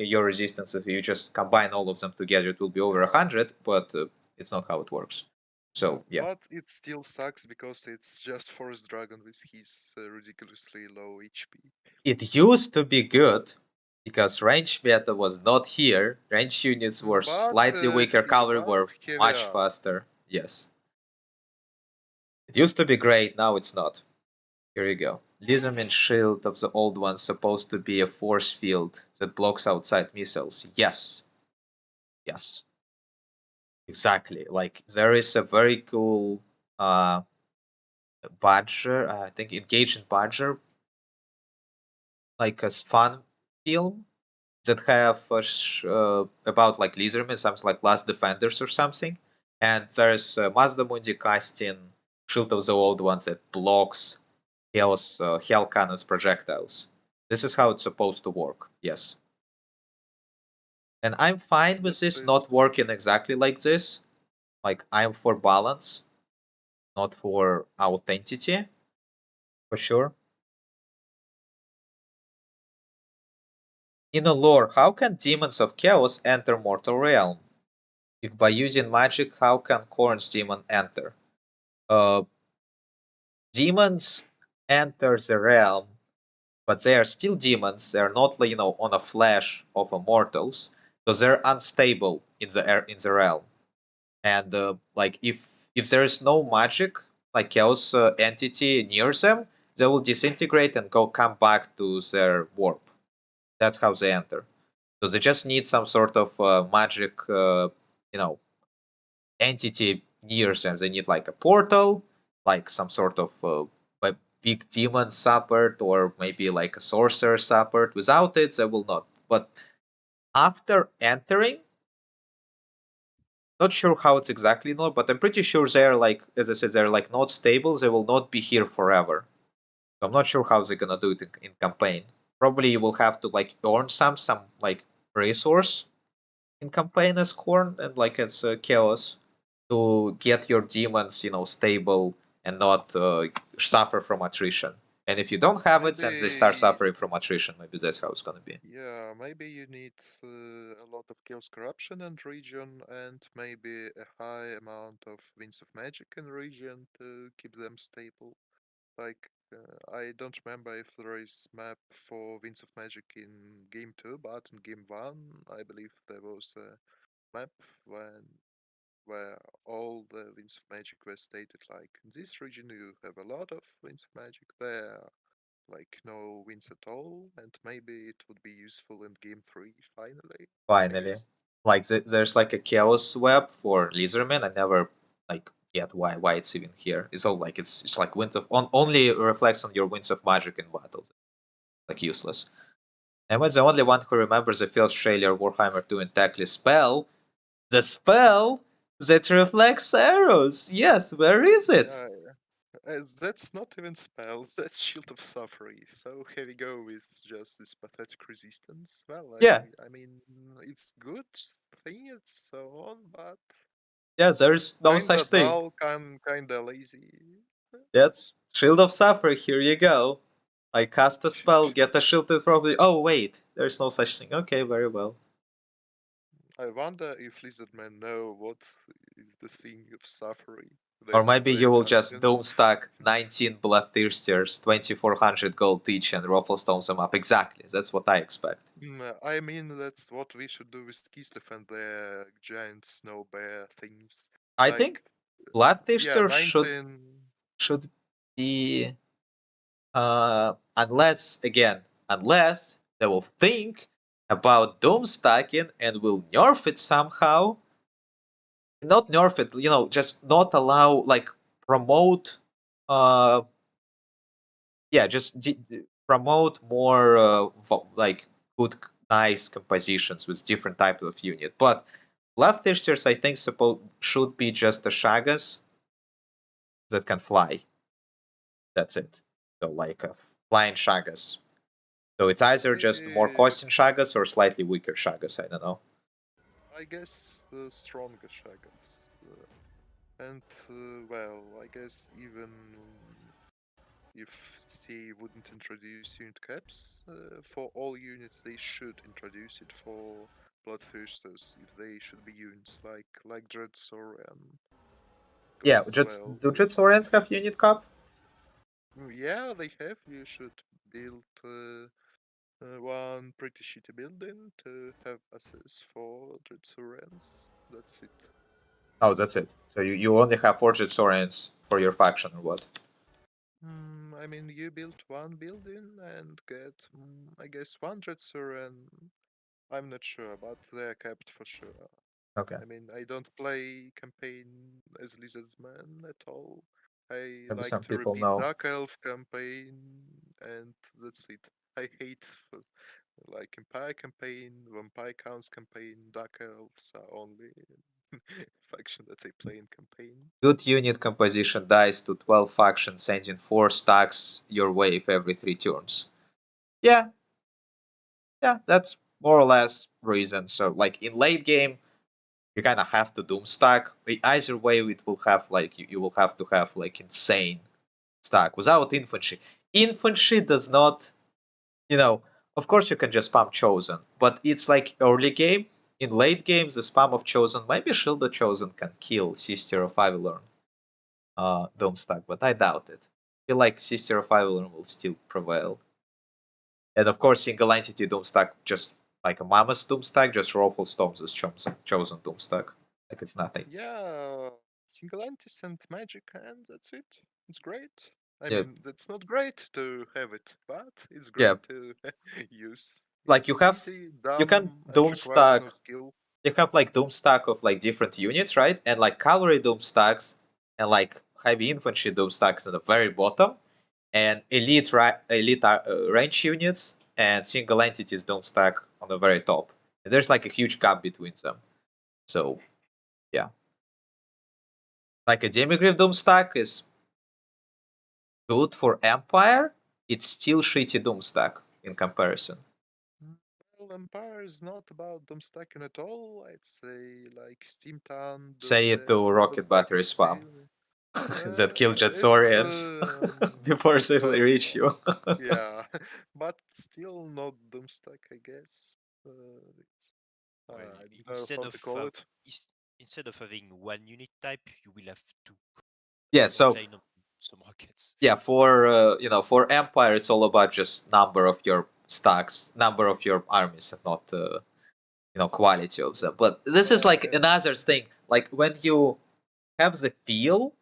your resistance, if you just combine all of them together, it will be over 100, but it's not how it works. So yeah. But it still sucks because it's just Forest Dragon with his ridiculously low HP. It used to be good, because range meta was not here. Range units were slightly weaker, cavalry were much faster. Yes. It used to be great, now it's not. Here you go. Lysamin shield of the old one supposed to be a force field that blocks outside missiles. Yes. Yes. Exactly. Like, there is a very cool Badger, I think Engaged Badger, like a fun film that have about like Lizardmen, something like Last Defenders or something. And there's Mazda Mundi casting Shield of the Old Ones that blocks Hell Cannon's projectiles. This is how it's supposed to work, yes. And I'm fine with That's this it. not working exactly like this. Like, I'm for balance, not for authenticity, for sure. In a lore, how can demons of chaos enter mortal realm? If by using magic, how can Korn's demon enter? Demons enter the realm, but they are still demons. They're not, on a flesh of immortals, so they're unstable in the realm. And like if there is no magic, like chaos entity near them, they will disintegrate and come back to their warp. That's how they enter. So they just need some sort of magic, entity near them. They need like a portal, like some sort of big demon support, or maybe like a sorcerer support. Without it, they will not. But after entering, not sure how it's exactly not, but I'm pretty sure they're like, as I said, they're like not stable. They will not be here forever. So I'm not sure how they're gonna do it in campaign. Probably you will have to like earn some like resource in campaign as Corn and like as Chaos to get your demons, stable and not suffer from attrition. And if you don't have it, then they start Maybe, suffering from attrition. Maybe that's how it's gonna be. yeah, maybe you need a lot of Chaos Corruption and region, and maybe a high amount of Winds of Magic in region to keep them stable. Like, I don't remember if there is map for Winds of Magic in Game 2, but in Game 1, I believe there was a map where all the Winds of Magic were stated. Like, in this region you have a lot of Winds of Magic, there like no winds at all, and maybe it would be useful in Game 3, finally, I Finally, guess. like there's like a chaos web for Lizardman. I never like get why it's even here. It's all like it's like winds of only reflects on your winds of magic in battles. Like useless. Am I the only one who remembers the first trailer Warhammer 2 Intactly spell? The spell that reflects arrows. Yes, where is it? Yeah, that's not even spell, that's Shield of Suffering. So here we go with just this pathetic resistance. Well, Yeah, I mean, it's good thing, it's so on, but yeah. There's no such kinda thing. dull, kinda lazy. That's Shield of Suffering. Here you go. I cast a spell, get a shield from the. Oh wait, there's no such thing. Okay, very well. I wonder if Lizardmen know what is the thing of suffering Or that maybe they're you will just casting. doom stack 19 Bloodthirsters, 2400 gold each, and Rufflestone them up. Exactly. That's what I expect. I mean, that's what we should do with Kislev and their giant snow bear things. I think Like, yeah, Bloodthirster 19. should be unless they will think about doom stacking and will nerf it somehow. Not nerf it, just not allow like promote uh yeah, just promote more like good nice compositions with different types of unit. But Bloodthirsters I think should be just the Shagas that can fly. That's it. So like flying Shagas. So it's either just more I, costing Shagas or slightly weaker Shagas. I don't know. I guess the stronger Shagans. And, well, I guess even if they wouldn't introduce unit caps for all units, they should introduce it for Bloodthirsters if they should be units like Dread Saurian. Yeah, Because, just well, do Jitsorians have unit cap? yeah, they have. You should build one pretty shitty building to have access for Dread Saurians. That's it. Oh, that's it. So you only have 4 Jitsorians for your faction or what? I mean, you build one building and get, I guess, one Dread Saurian. I'm not sure, but they're capped for sure. Okay. I mean, I don't play campaign as Lizardsman at all. I Maybe like some to people repeat know. Dark Elf campaign, and that's it. I hate Like Empire campaign, Vampire Counts campaign, Dark Elves are only faction that I play in campaign. Good unit composition dies to 12 factions, sending 4 stacks your wave every 3 turns. Yeah, that's more or less reason. So like in late game, you kind of have to doom stack. Either way, it will have like you will have to have like insane stack without infantry. Infantry does not, you know. Of course, you can just spam chosen, but it's like early game. In late games, the spam of chosen, maybe shield of chosen can kill Sister of Avalon Dome stack, but I doubt it. I feel like Sister of Avalon will still prevail. And of course, single entity Doom stack, just like a Mammoth Doom stack, just Ruffle Storms is chosen Doom stack. Like it's nothing. Yeah, single antis and magic, and that's it. It's great. I Yeah, mean, that's not great to have it, but it's yeah. great to use. Like It's easy, you can dumb, and Doom requires no stack. skill. You have like Doom stack of like different units, right? And like cavalry Doom stacks and like heavy infantry Doom stacks at the very bottom, and elite range units and single entities Doom stack on the very top. And there's like a huge gap between them. So yeah, like a Demigryph Doom stack is good for Empire. It's still shitty Doom stack in comparison. Well, Empire is not about Doom stacking at all. I'd say like Steamtown Say does it to Doom rocket battery stackers spam still. that kill It's Jetsorians before they reach well, you. yeah, but still not Doom stack, I guess. It's, Well, I don't know instead how of to call it. instead of having one unit type, you will have two. Yeah, More so plain on some rockets. yeah, for for Empire, it's all about just number of your stacks, number of your armies, and not quality of them. But this is like Yeah, another thing. Like when you have the feel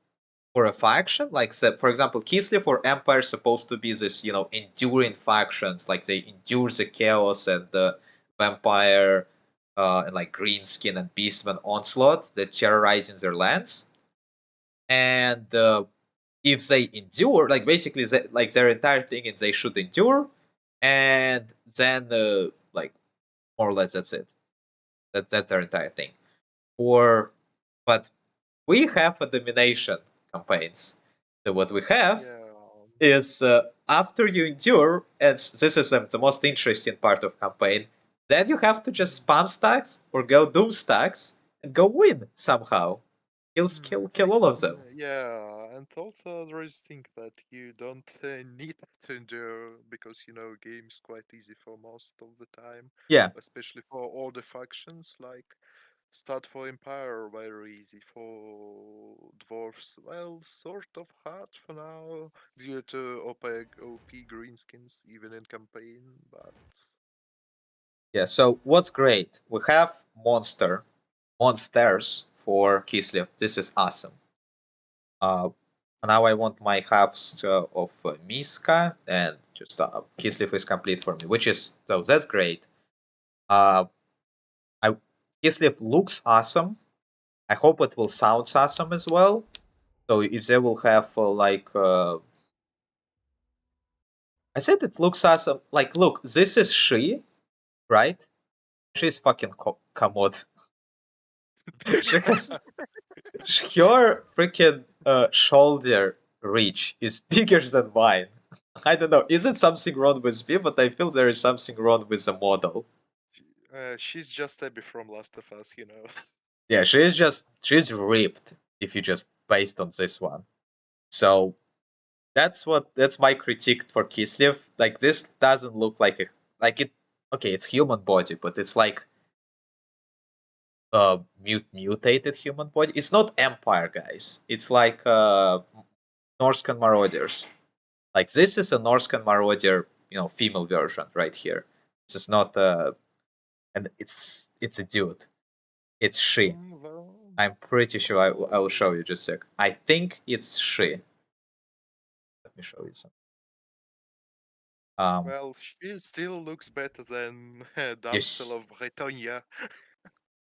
for a faction, like for example, Kislev or Empire is supposed to be this enduring factions, like they endure the chaos and the vampire and like Greenskin and Beastman onslaught that terrorizing their lands. And if they endure, like basically like their entire thing is they should endure, and then like more or less that's it. That's their entire thing. Or but we have a domination campaigns. So what we have yeah. is after you endure, and this is the most interesting part of campaign, then you have to just spam stacks or go doom stacks and go win somehow. Kill all of them. Yeah, and also there is thing that you don't need to endure because game's quite easy for most of the time, Yeah, especially for all the factions. Like start for Empire very easy, for dwarfs well sort of hard for now due to OP greenskins even in campaign, but yeah. So what's great? We have monsters for Kislev. This is awesome. Uh, Now I want my halves of Miska, and just Kislev is complete for me, which is so that's great. Uh, I Kislev looks awesome. I hope it will sound awesome as well. So if they will have I said it looks awesome. Like, look, this is she, right? She's fucking commode because her freaking shoulder reach is bigger than mine. I don't know. Is it something wrong with me? But I feel there is something wrong with the model. she's just Abby from Last of Us. Yeah, she's ripped. If you just based on this one, so that's my critique for Kislev. Like this doesn't look like it. Okay, it's human body, but it's like a mutated human body. It's not Empire, guys. It's like Norscan Marauders. Like this is a Norscan Marauder, female version right here. This is not and it's a dude. It's she. Well, I'm pretty sure I will show well, you just a sec. I think it's she. Let me show you some. Um, well, she still looks better than you Damsel of Bretagne.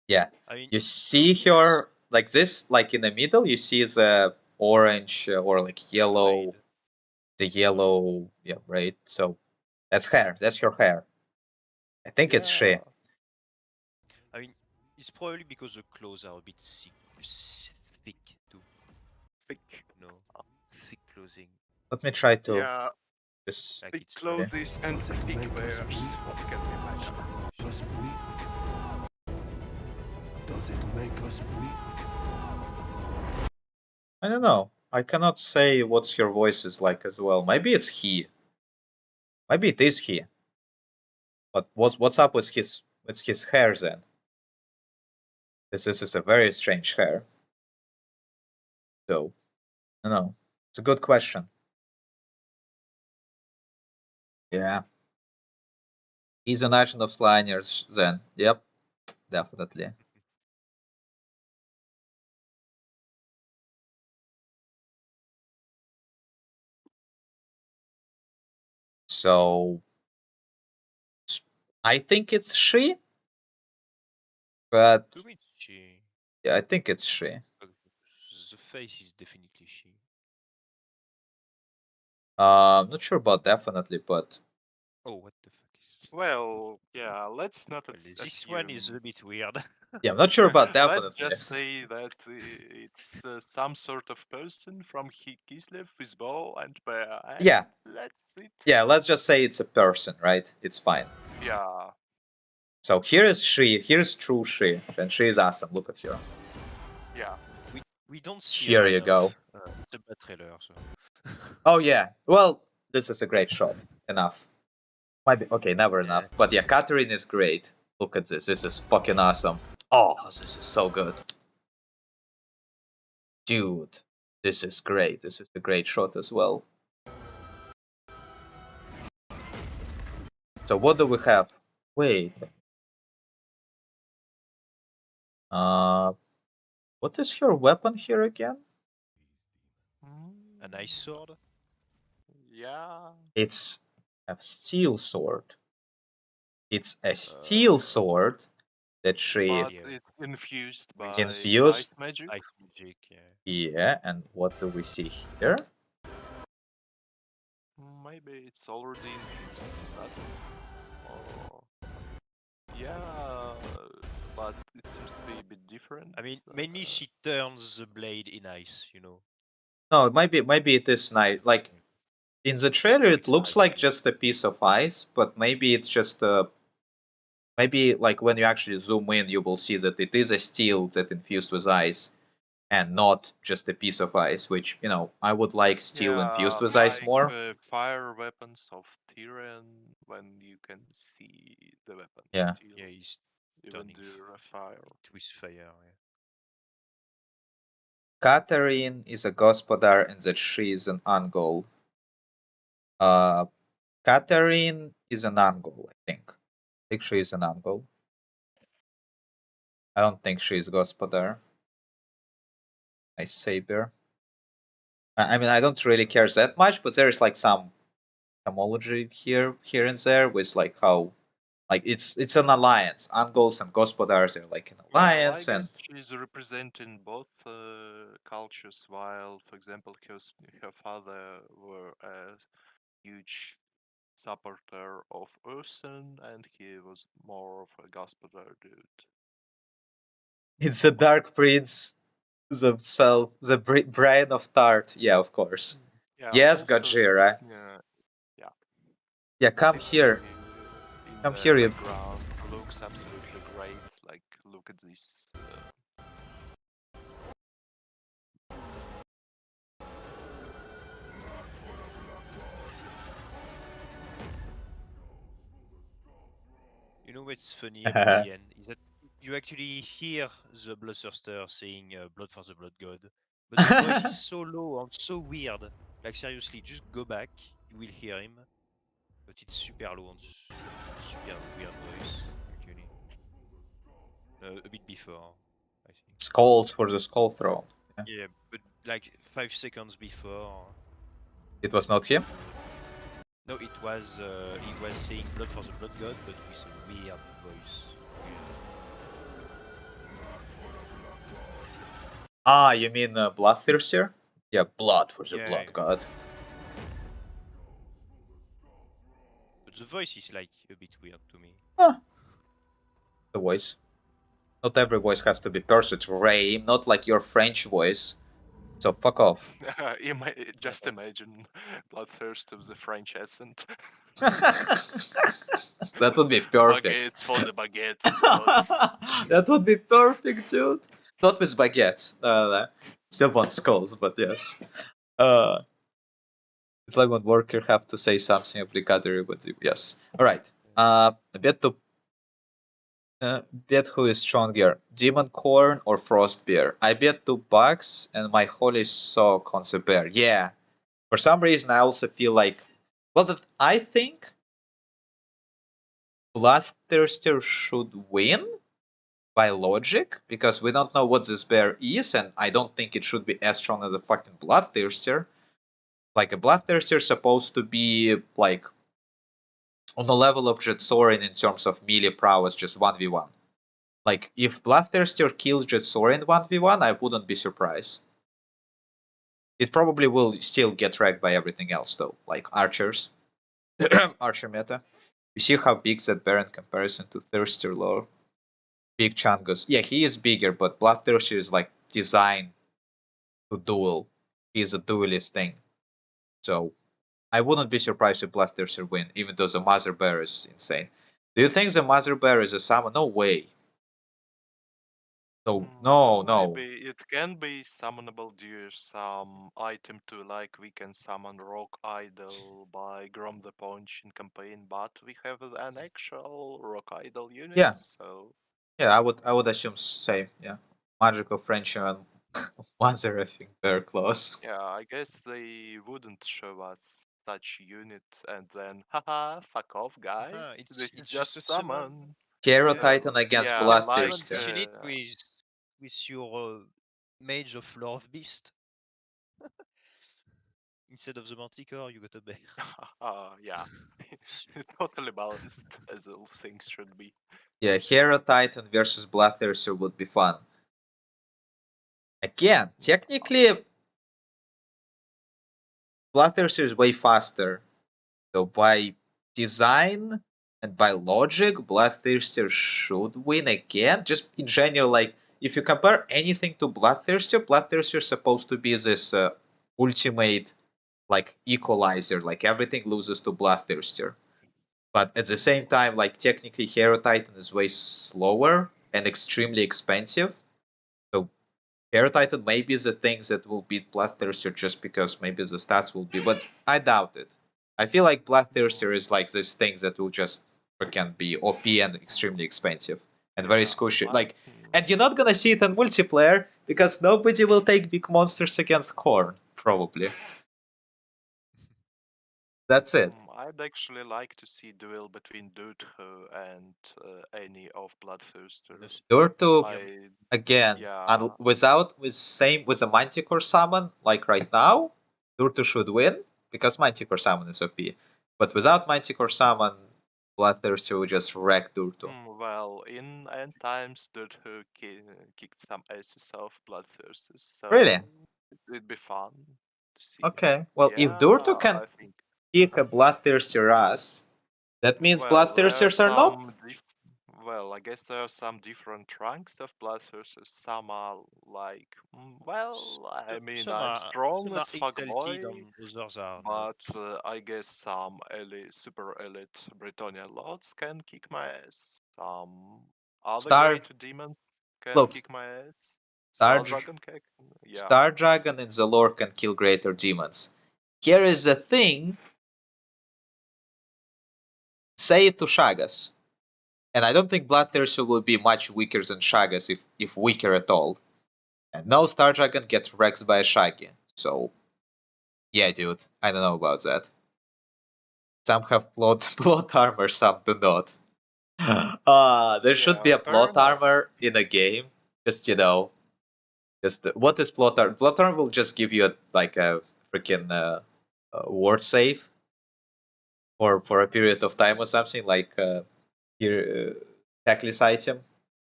yeah, I mean, you see she's her like this, like in the middle. You see the orange or like yellow, red. the yellow, yeah, right. So that's hair. That's her hair. I think it's she. Yeah. I mean, it's probably because the clothes are a bit thick too. Thick. No, thick clothing. Let me try to Yeah. just. Like Thick it's clothes and Does it thick make us bears. weak? What can we imagine? Us weak? Does it make us weak? I don't know. I cannot say what your voice is like as well. Maybe it's he. Maybe it is he. But what's up with his hair then? This is a very strange hair. So, I don't know. It's a good question. Yeah. He's an agent of Sliners then. Yep, definitely. So I think it's she, but to me, it's she. yeah, I think it's she. The face is definitely she. Not sure about definitely, but Oh, what the fuck is? Well, yeah, let's not Well, this assume. one is a bit weird. yeah, I'm not sure about Let's definitely. just say that it's some sort of person from Kislev with bow and bear. And Yeah. Let's it. Yeah, let's just say it's a person, right? It's fine. Yeah. So here is she. Here's true she, and she is awesome. Look at her. Yeah. We don't see Here her you enough. go. It's a bad trailer, so. Oh yeah. Well, this is a great shot. Enough. Might be okay. Never enough. Yeah. But yeah, Catherine is great. Look at this. This is fucking awesome. Oh, this is so good. Dude, this is great. This is a great shot as well. So what do we have? Wait. What is her weapon here again? A nice sword. Yeah. It's a steel sword. It's a steel sword that she But Yeah. it's infused With by infused. ice magic. Ice magic, yeah. Yeah, and what do we see here? Maybe it's already infused. But... Or... Yeah, but it seems to be a bit different. I mean, mainly she turns the blade in ice, you know. No, maybe it is nice. Like in the trailer, No, it it's looks ice, like yeah. just a piece of ice, but maybe it's just a. Maybe like when you actually zoom in, you will see that it is a steel that infused with ice, and not just a piece of ice. Which I would like steel infused with ice like more. fire weapons of Tyrion when you can see the weapon Yeah. still, Yeah, he's even turning the fire. with fire, yeah. Catherine is a gospodar and that she is an Ungol. Catherine is an Ungol, I think. I think she is an Ungol. I don't think she is gospodar. Nice saber. I mean, I don't really care that much, but there is like some homology here and there with like how like it's an alliance. Ungols and gospodars are like an Well, I alliance, and guess she's representing both cultures, while, for example, her father were a huge supporter of Urson, and he was more of a gospodar dude. it's a Dark Prince themselves, the brain of Tart. Yeah, of course. Yeah, Yes, also Gojira. Yeah, come city here. in Come the here, you. background looks absolutely great. Like, look at this. You know what's funny about the end is that you actually hear the Bloodthirster saying "blood for the blood god," but the voice is so low and so weird. Like seriously, just go back, you will hear him, but it's super low and super weird voice actually. A bit before, I think. Skulls for the skull throne. Yeah. Yeah, but like 5 seconds before. It was not him. No, he was saying blood for the blood god, but with a weird voice. Ah, you mean Bloodthirster? Yeah, blood for the Yeah, blood yeah. god. But the voice is like a bit weird to me. The voice. Not every voice has to be perfect. Ray, not like your French voice. So fuck off. Just imagine Bloodthirst with the French accent. That would be perfect. Baguettes for the baguettes, gods. That would be perfect, dude. Not with baguettes. No. Still want skulls, but yes. It's like when worker have to say something obligatory, but yes. Alright. Bet who is stronger, Demon Corn or Frost Bear? I bet $2 and my holy sock on the bear. Yeah. For some reason, I also feel like, well, I think Bloodthirster should win by logic because we don't know what this bear is, and I don't think it should be as strong as a fucking Bloodthirster. Like a Bloodthirster is supposed to be like on the level of Jetsorin in terms of melee prowess, just 1v1. Like, if Bloodthirster kills Jetsorin 1v1, I wouldn't be surprised. It probably will still get wrecked by everything else, though, like archers. Archer meta. You see how big that bear in comparison to Thirster lore? Big Chungus. Yeah, he is bigger, but Bloodthirster is like designed to duel. He is a duelist thing. So, I wouldn't be surprised if Bloodthirster win, even though the Mother Bear is insane. Do you think the Mother Bear is a summon? No way. No. Maybe it can be summonable due to some item to like we can summon Rock Idol by Grom the Punch in campaign, but we have an actual Rock Idol unit, Yeah. so Yeah, I would assume same. Yeah, magical friendship and Mother effing bear claws. yeah, I guess they wouldn't show us such unit and then haha, fuck off guys. This is It's just just a summon. Hero Yeah, Titan against yeah, Summon like Bloodthirster. fill it with your Mage of Love Beast. Instead of the Manticore, you got a bear. yeah, totally balanced as all things should be. Yeah, Hero Titan versus Bloodthirster would be fun. Again, technically, Bloodthirster is way faster. So by design and by logic, Bloodthirster should win again. Just in general, like if you compare anything to Bloodthirster, Bloodthirster is supposed to be this ultimate like equalizer. Like everything loses to Bloodthirster. But at the same time, like technically, Hero Titan is way slower and extremely expensive. So Hero Titan may be the thing that will beat Bloodthirster just because maybe the stats will be, but I doubt it. I feel like Bloodthirster is like this thing that will just freaking be OP and extremely expensive and very squishy. Like, and you're not gonna see it in multiplayer because nobody will take big monsters against Korn, probably. That's it. I'd actually like to see duel between Dutho and any of Bloodthirster. Durtu, again, yeah. with the Manticore summon, like right now, Durtu should win because Manticore summon is OP. But without Manticore summon, Bloodthirster will just wreck Durtu. Well, in end times, Dutho kicked some asses off Bloodthirsters, so Really? it'd be fun to see. Okay. Well, if Yeah, Durtu can I think. kick a Bloodthirster ass, that means Well, Bloodthirsters are not. Well, I guess there are some different ranks of Bloodthirsters. Some are like, well, I mean, Some I'm are strong as fuck exalted, boy, others are but not. I guess some super elite Bretonian lords can kick my ass. Some other great demons can kick my ass. Star Dragon can, yeah. Star Dragon in the lore can kill greater demons. Here is the thing. Say it to Shagas. And I don't think Bloodthirster will be much weaker than Shagas, if weaker at all. And no Star Dragon gets wrecked by a Shaggy. So, yeah, dude, I don't know about that. Some have plot armor, some do not. There should be a plot armor in a game. Just, what is plot armor? Plot armor will just give you a freaking ward save for a period of time or something, like here, Tackless item.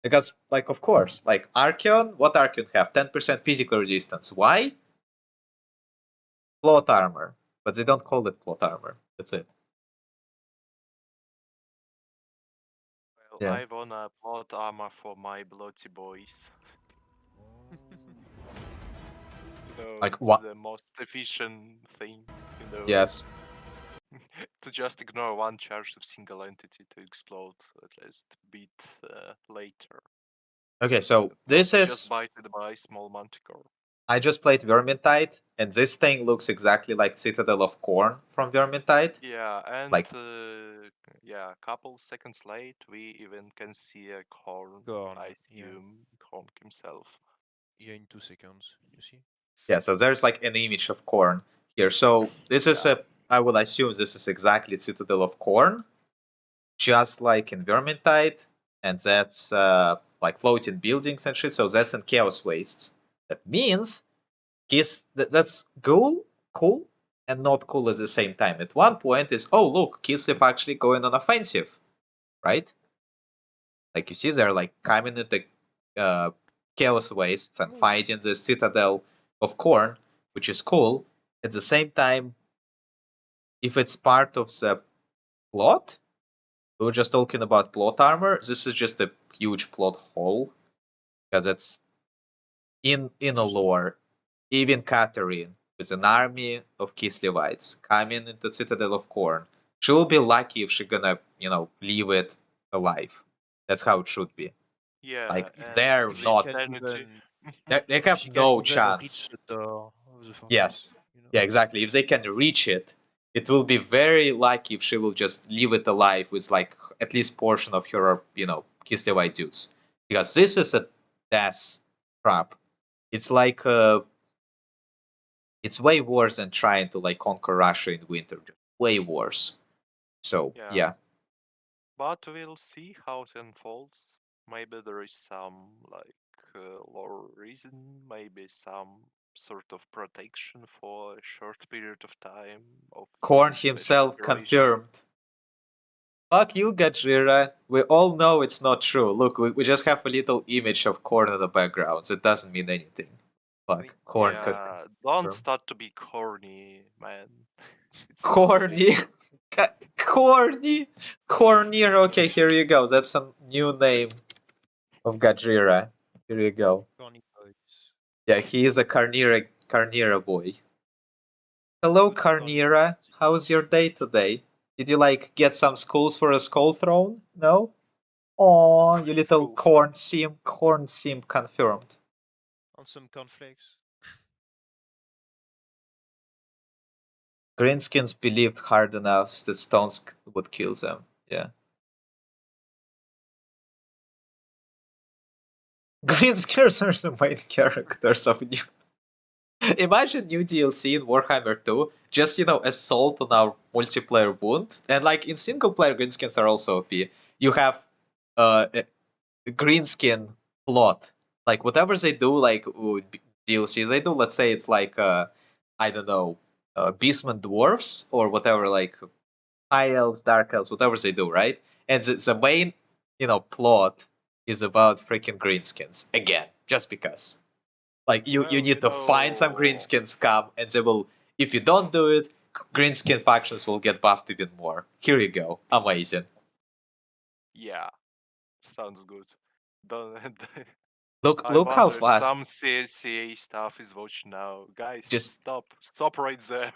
Because, like, of course, like Archeon, what Archeon have? 10% physical resistance. Why? Plot armor. But they don't call it plot armor. That's it. Yeah. I wanna plot armor for my bloody boys. Like It's what? the most efficient thing, Yes. to just ignore one charge of single entity to explode at least a bit later. Okay, so Not this just is. bited by small manticore. I just played Vermintide, and this thing looks exactly like Citadel of Corn from Vermintide. Yeah, and Like, yeah, a couple seconds late, we even can see a Korn, Gorn, I yeah. assume, Korn himself. Yeah, in 2 seconds, you see? yeah, so there's like an image of Corn here. So this is Yeah. I would assume this is exactly Citadel of Corn, just like in Vermintide, and that's like floating buildings and shit. So that's in Chaos Wastes. That means that's cool, and not cool at the same time. At one point, is oh look, Kislev actually going on offensive, right? Like you see, they're like coming into Chaos Wastes and fighting the Citadel of Corn, which is cool. At the same time, if it's part of the plot, we were just talking about plot armor. This is just a huge plot hole because it's in a lore. Even Catherine, with an army of Kislevites coming into Citadel of Corn, she will be lucky if she's gonna, leave it alive. That's how it should be. Yeah, Like and they're If she not. can sanity. even, They if have she can no even reach chance. the door of the Yes. fortress, Yeah, exactly. If they can reach it, it will be very lucky if she will just leave it alive with like at least portion of her, Kislevite dudes. Because this is a death trap. It's like it's way worse than trying to like conquer Russia in winter. Just way worse. So yeah. But we'll see how it unfolds. Maybe there is some lore reason, maybe some sort of protection for a short period of time of Korn this special himself operation. confirmed. Fuck you, Gajira. We all know it's not true. Look, we just have a little image of Korn in the background. So it doesn't mean anything. Fuck. Korn. Yeah, don't start to be corny, man. It's not Corny. official. Corny. Cornier. Okay, here you go. That's a new name of Gajira. Here you go. Corny boys. Yeah, he is a Carnera boy. Hello, Good corny Carnera. boys. How's your day today? Did you like get some schools for a skull throne? No? Aw, you little Schools. corn sim confirmed. On some cornflakes. Greenskins believed hard enough that stones would kill them. Yeah. Greenskins are the main characters of new. Imagine new DLC in Warhammer 2, just assault on our multiplayer wound, and like in single player, greenskins are also OP. You have a greenskin plot, like whatever they do, like DLCs they do. Let's say it's like I don't know, Beastmen dwarfs or whatever, like high elves, dark elves, whatever they do, right? And the main, plot is about freaking greenskins again, just because. Like you Well, need to find some greenskin scum, and they will. If you don't do it, greenskin factions will get buffed even more. Here you go, amazing. Yeah, sounds good. Don't. Look, I look how wonder if fast. some CSCA staff is watching now. Guys, Just stop right there.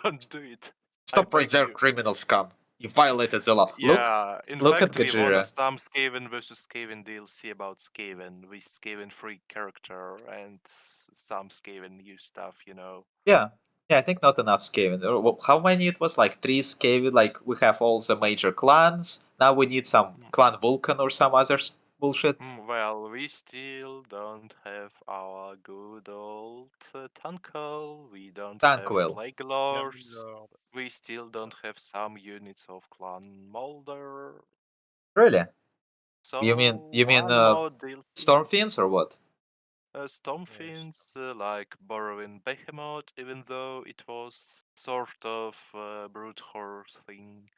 Don't do it. stop I right beg there, you. criminal scum. You violated the law. Yeah, in Look at fact, we won a Gajira. some Skaven versus Skaven DLC about Skaven with Skaven free character and some Skaven new stuff. Yeah, yeah. I think not enough Skaven. How many it was? Like 3 Skaven. Like we have all the major clans. Now we need some clan Vulcan or some other bullshit. Well, we still don't have our good old Tunkel. We don't have Tanquil. Plague Young Lords. Lord. We still don't have some units of Clan Molder. Really? So You mean one more DLC. Stormfiends or what? Stormfiends like borrowing Behemoth, even though it was sort of a brute horror thing.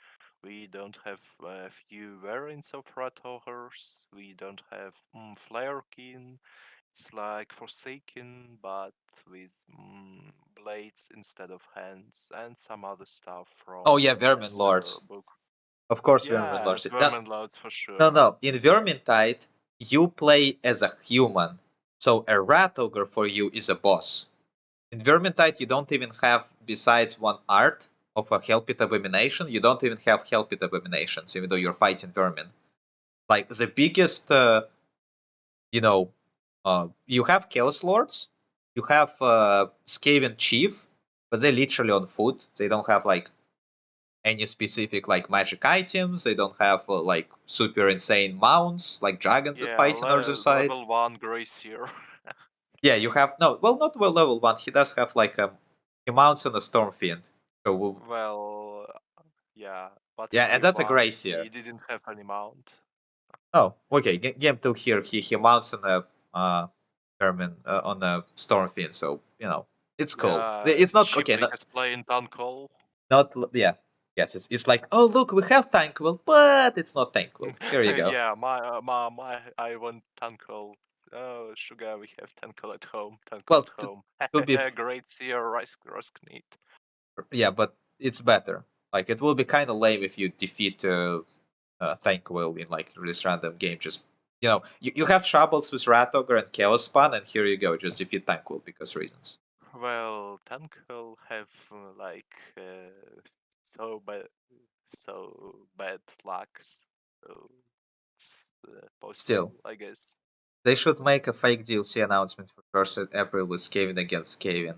We don't have a few variants of Rat Horrors. We don't have Flarekin. It's like Forsaken, but with blades instead of hands, and some other stuff from Oh yeah, Vermin Master Lords. book. Of course, Yeah, Vermin Lords. Vermin Lords for sure. No. In Vermintide, you play as a human. So a rat ogre for you is a boss. In Vermintide, you don't even have, besides one art of a Hellpit Abomination, you don't even have Hellpit Abominations, even though you're fighting Vermin. Like, the biggest, you have Chaos Lords, you have Skaven Chief, but they're literally on foot. They don't have, like, any specific, like, magic items. They don't have, like, super insane mounts, like dragons that fight on the other side. Level 1 Gracier. Yeah, you have not level 1. He does have like he mounts on a Storm Fiend. So Well, yeah, but yeah, in and game that's a 1, Gracier. he didn't have any mount. Oh, okay. Game 2 here, he mounts on a Vermin on a Storm Fiend. So it's cool. Yeah, It's not okay. cheaply has playing Tankle. Yeah. Yes, it's like, oh look, we have Tankwill, but it's not Tankwill. Here you go. Yeah, I want Tankle. Oh, sugar, we have Tankle at home. Tankle Well, at home. to be Great seer, risk need. yeah, but it's better. Like, it will be kind of lame if you defeat Thankwill in like this random game. Just you have troubles with Rat Ogre and Chaos Spawn, and here you go, just defeat Thankwill because reasons. Well, Tankle have so bad lucks. So it's possible, Still, I guess. they should make a fake DLC announcement for 1st April with Skaven against Skaven.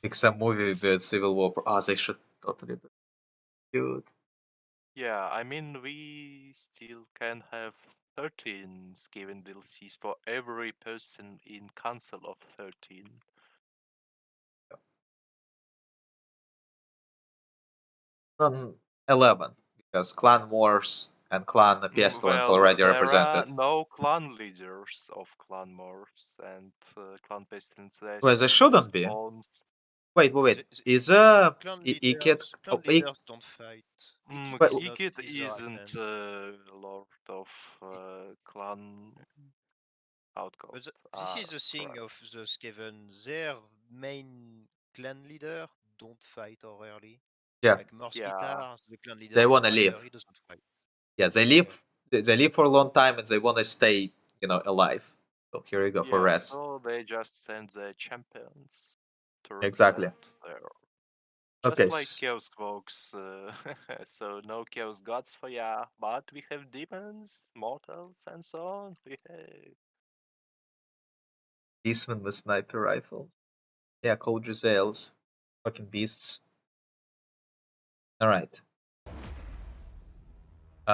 Like some movie with Civil War. Oh, they should totally do it. Dude. Yeah, I mean, we still can have 13 Skaven DLCs for every person in Council of 13. 11, because Clan Wars and Clan Pestilence Well, already there represented. are no clan leaders of Clan Wars and Clan Pestilence. Well, there shouldn't be. Wait. Is clan Ikit? leaders don't fight. Ikit isn't Lord of Clan Outcast. But this is the thing of the Skaven. Their main clan leader don't fight or rarely. Yeah. Like Morskitar, the clan leader They of wanna Spider, live. he doesn't fight. Yeah, they live. They live for a long time and they want to stay, alive. So here you go for rats. So they just send the champions to Exactly. represent there. Just Okay. like Chaos Folks, so no Chaos Gods for ya, but we have demons, mortals, and so on. We have... Beastmen with sniper rifles. Yeah, cold Giselles. Fucking beasts. Alright.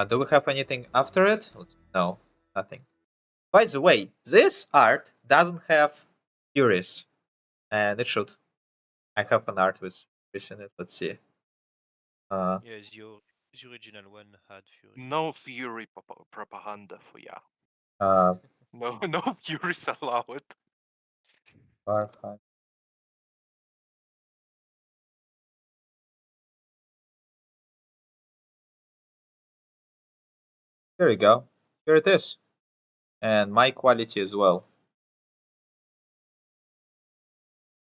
Do we have anything after it? No, nothing. By the way, this art doesn't have Furies. And it should. I have an art with Furies in it. Let's see. Yes, the original one had Fury. No Fury propaganda for ya. No Furies allowed. Warhammer. Here we go. Here it is. And my quality as well.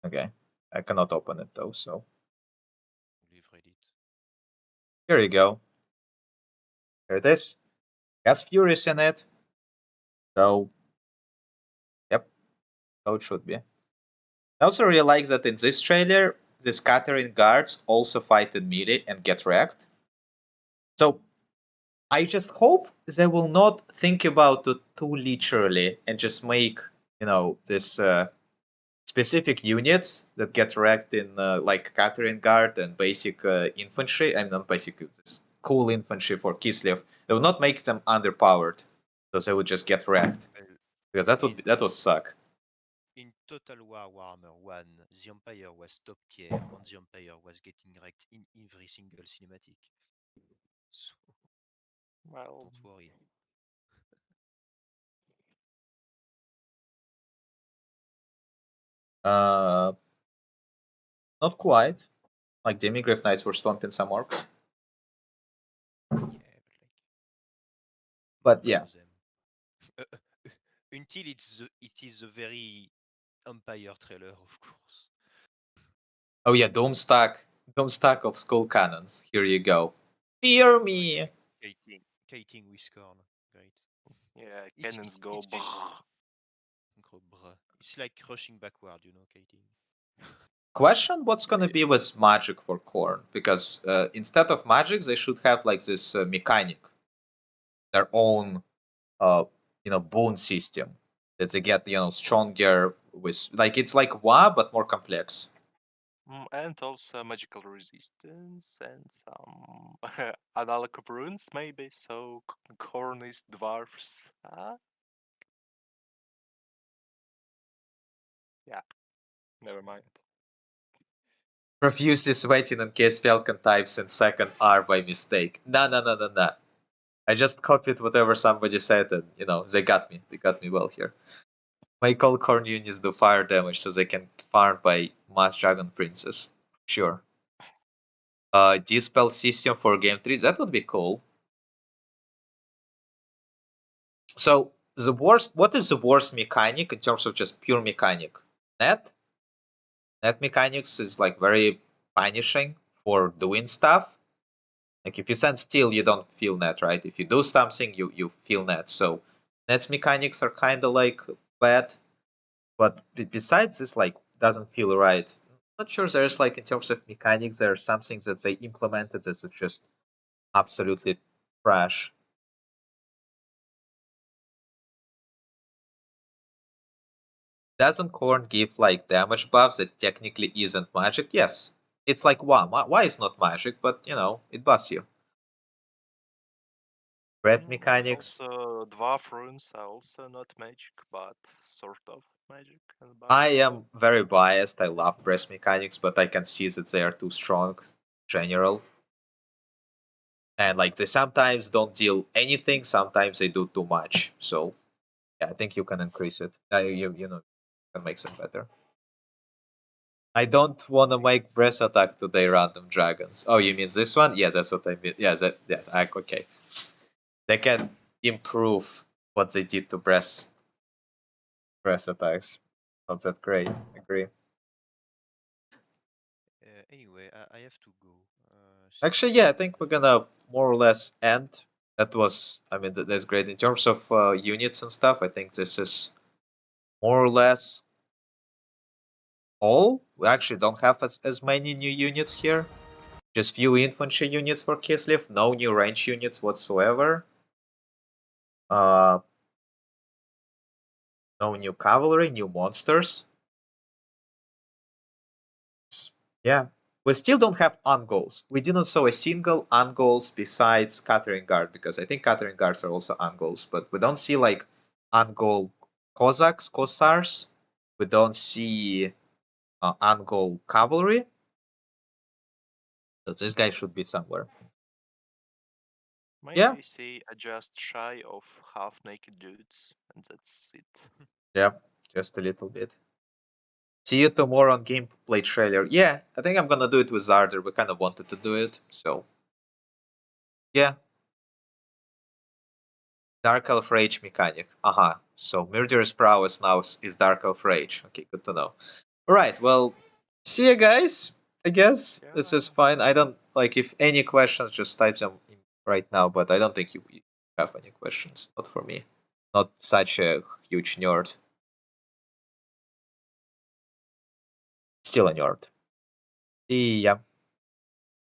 Okay. I cannot open it though, so. Here you go. Here it is. Has Furies in it. So, yep. So it should be. I also realized that in this trailer, the scattering guards also fight in melee and get wrecked. So, I just hope they will not think about it too literally and just make, this specific units that get wrecked in like Catherine Guard and basic infantry, and not basic, this cool infantry for Kislev. They will not make them underpowered, so they would just get wrecked. Because that would suck. In Total War Warhammer 1, the Empire was top tier, and the Empire was getting wrecked in every single cinematic. So, well, don't worry. Not quite. Like Demigraph Knights were stomping some orcs. But yeah. Until it is a very Empire trailer, of course. Oh yeah, Dome stack of skull cannons. Here you go. Spear me! Kiting with corn. Great. Yeah, It's- cannons it's- go. it's just- brrr. Bruh. It's like rushing backward, you know, kiting. Question what's gonna be with magic for Korn? Because instead of magic, they should have like this mechanic, their own, boon system that they get, stronger with. Like it's like WA but more complex. And also magical resistance and some analog runes maybe, so corn is dwarfs. Yeah, never mind. Profusely sweating in case Falcon types in second R by mistake. No. I just copied whatever somebody said, and they got me. They got me well here. Make all corn units do fire damage so they can farm by Mass Dragon Princess. Sure. Dispel system for game 3, that would be cool. So what is the worst mechanic in terms of just pure mechanic? Net mechanics is like very punishing for doing stuff. Like if you send steel, you don't feel net, right? If you do something, you feel net. So net's mechanics are kind of like bad, but besides this, like doesn't feel right. Not sure there's like in terms of mechanics, there are some things that they implemented that are just absolutely trash. Doesn't Corn give like damage buffs that technically isn't magic? Yes. It's like why is not magic, but it buffs you. Red mechanics. Also, dwarf runes are also not magic, but sort of magic. And I buffs you. am very biased. I love breast mechanics, but I can see that they are too strong in general. And like they sometimes don't deal anything, sometimes they do too much. So yeah, I think you can increase it. You can make them better. I don't want to make breast attack today, random dragons. Oh, you mean this one? Yeah, that's what I mean. Yeah, okay. They can improve what they did to breast attacks. Not that great. Agree. Anyway, I have to go. Actually, yeah, I think we're gonna more or less end. That was, I mean, that's great in terms of units and stuff. I think this is more or less all. We actually don't have as many new units here. Just few infantry units for Kislev. No new range units whatsoever. No new cavalry, new monsters. Yeah. We still don't have ungoals. We didn't saw a single ungoals besides Catering Guard, because I think Catering Guards are also ungoals, but we don't see like ungoal Cossars. We don't see ungoal cavalry. So this guy should be somewhere. Maybe Yeah. see just shy of half naked dudes, and that's it. Yeah, just a little bit. See you tomorrow on gameplay trailer. Yeah, I think I'm gonna do it with Zarder. We kind of wanted to do it, so yeah. Dark Elf Rage mechanic. Aha. So Murderous Prowess now is Dark Elf Rage. Okay, good to know. Alright, well, see you guys. I guess this is fine. I don't like if any questions, just type them in right now, but I don't think you have any questions. Not for me. Not such a huge nerd. Still a nerd. See ya.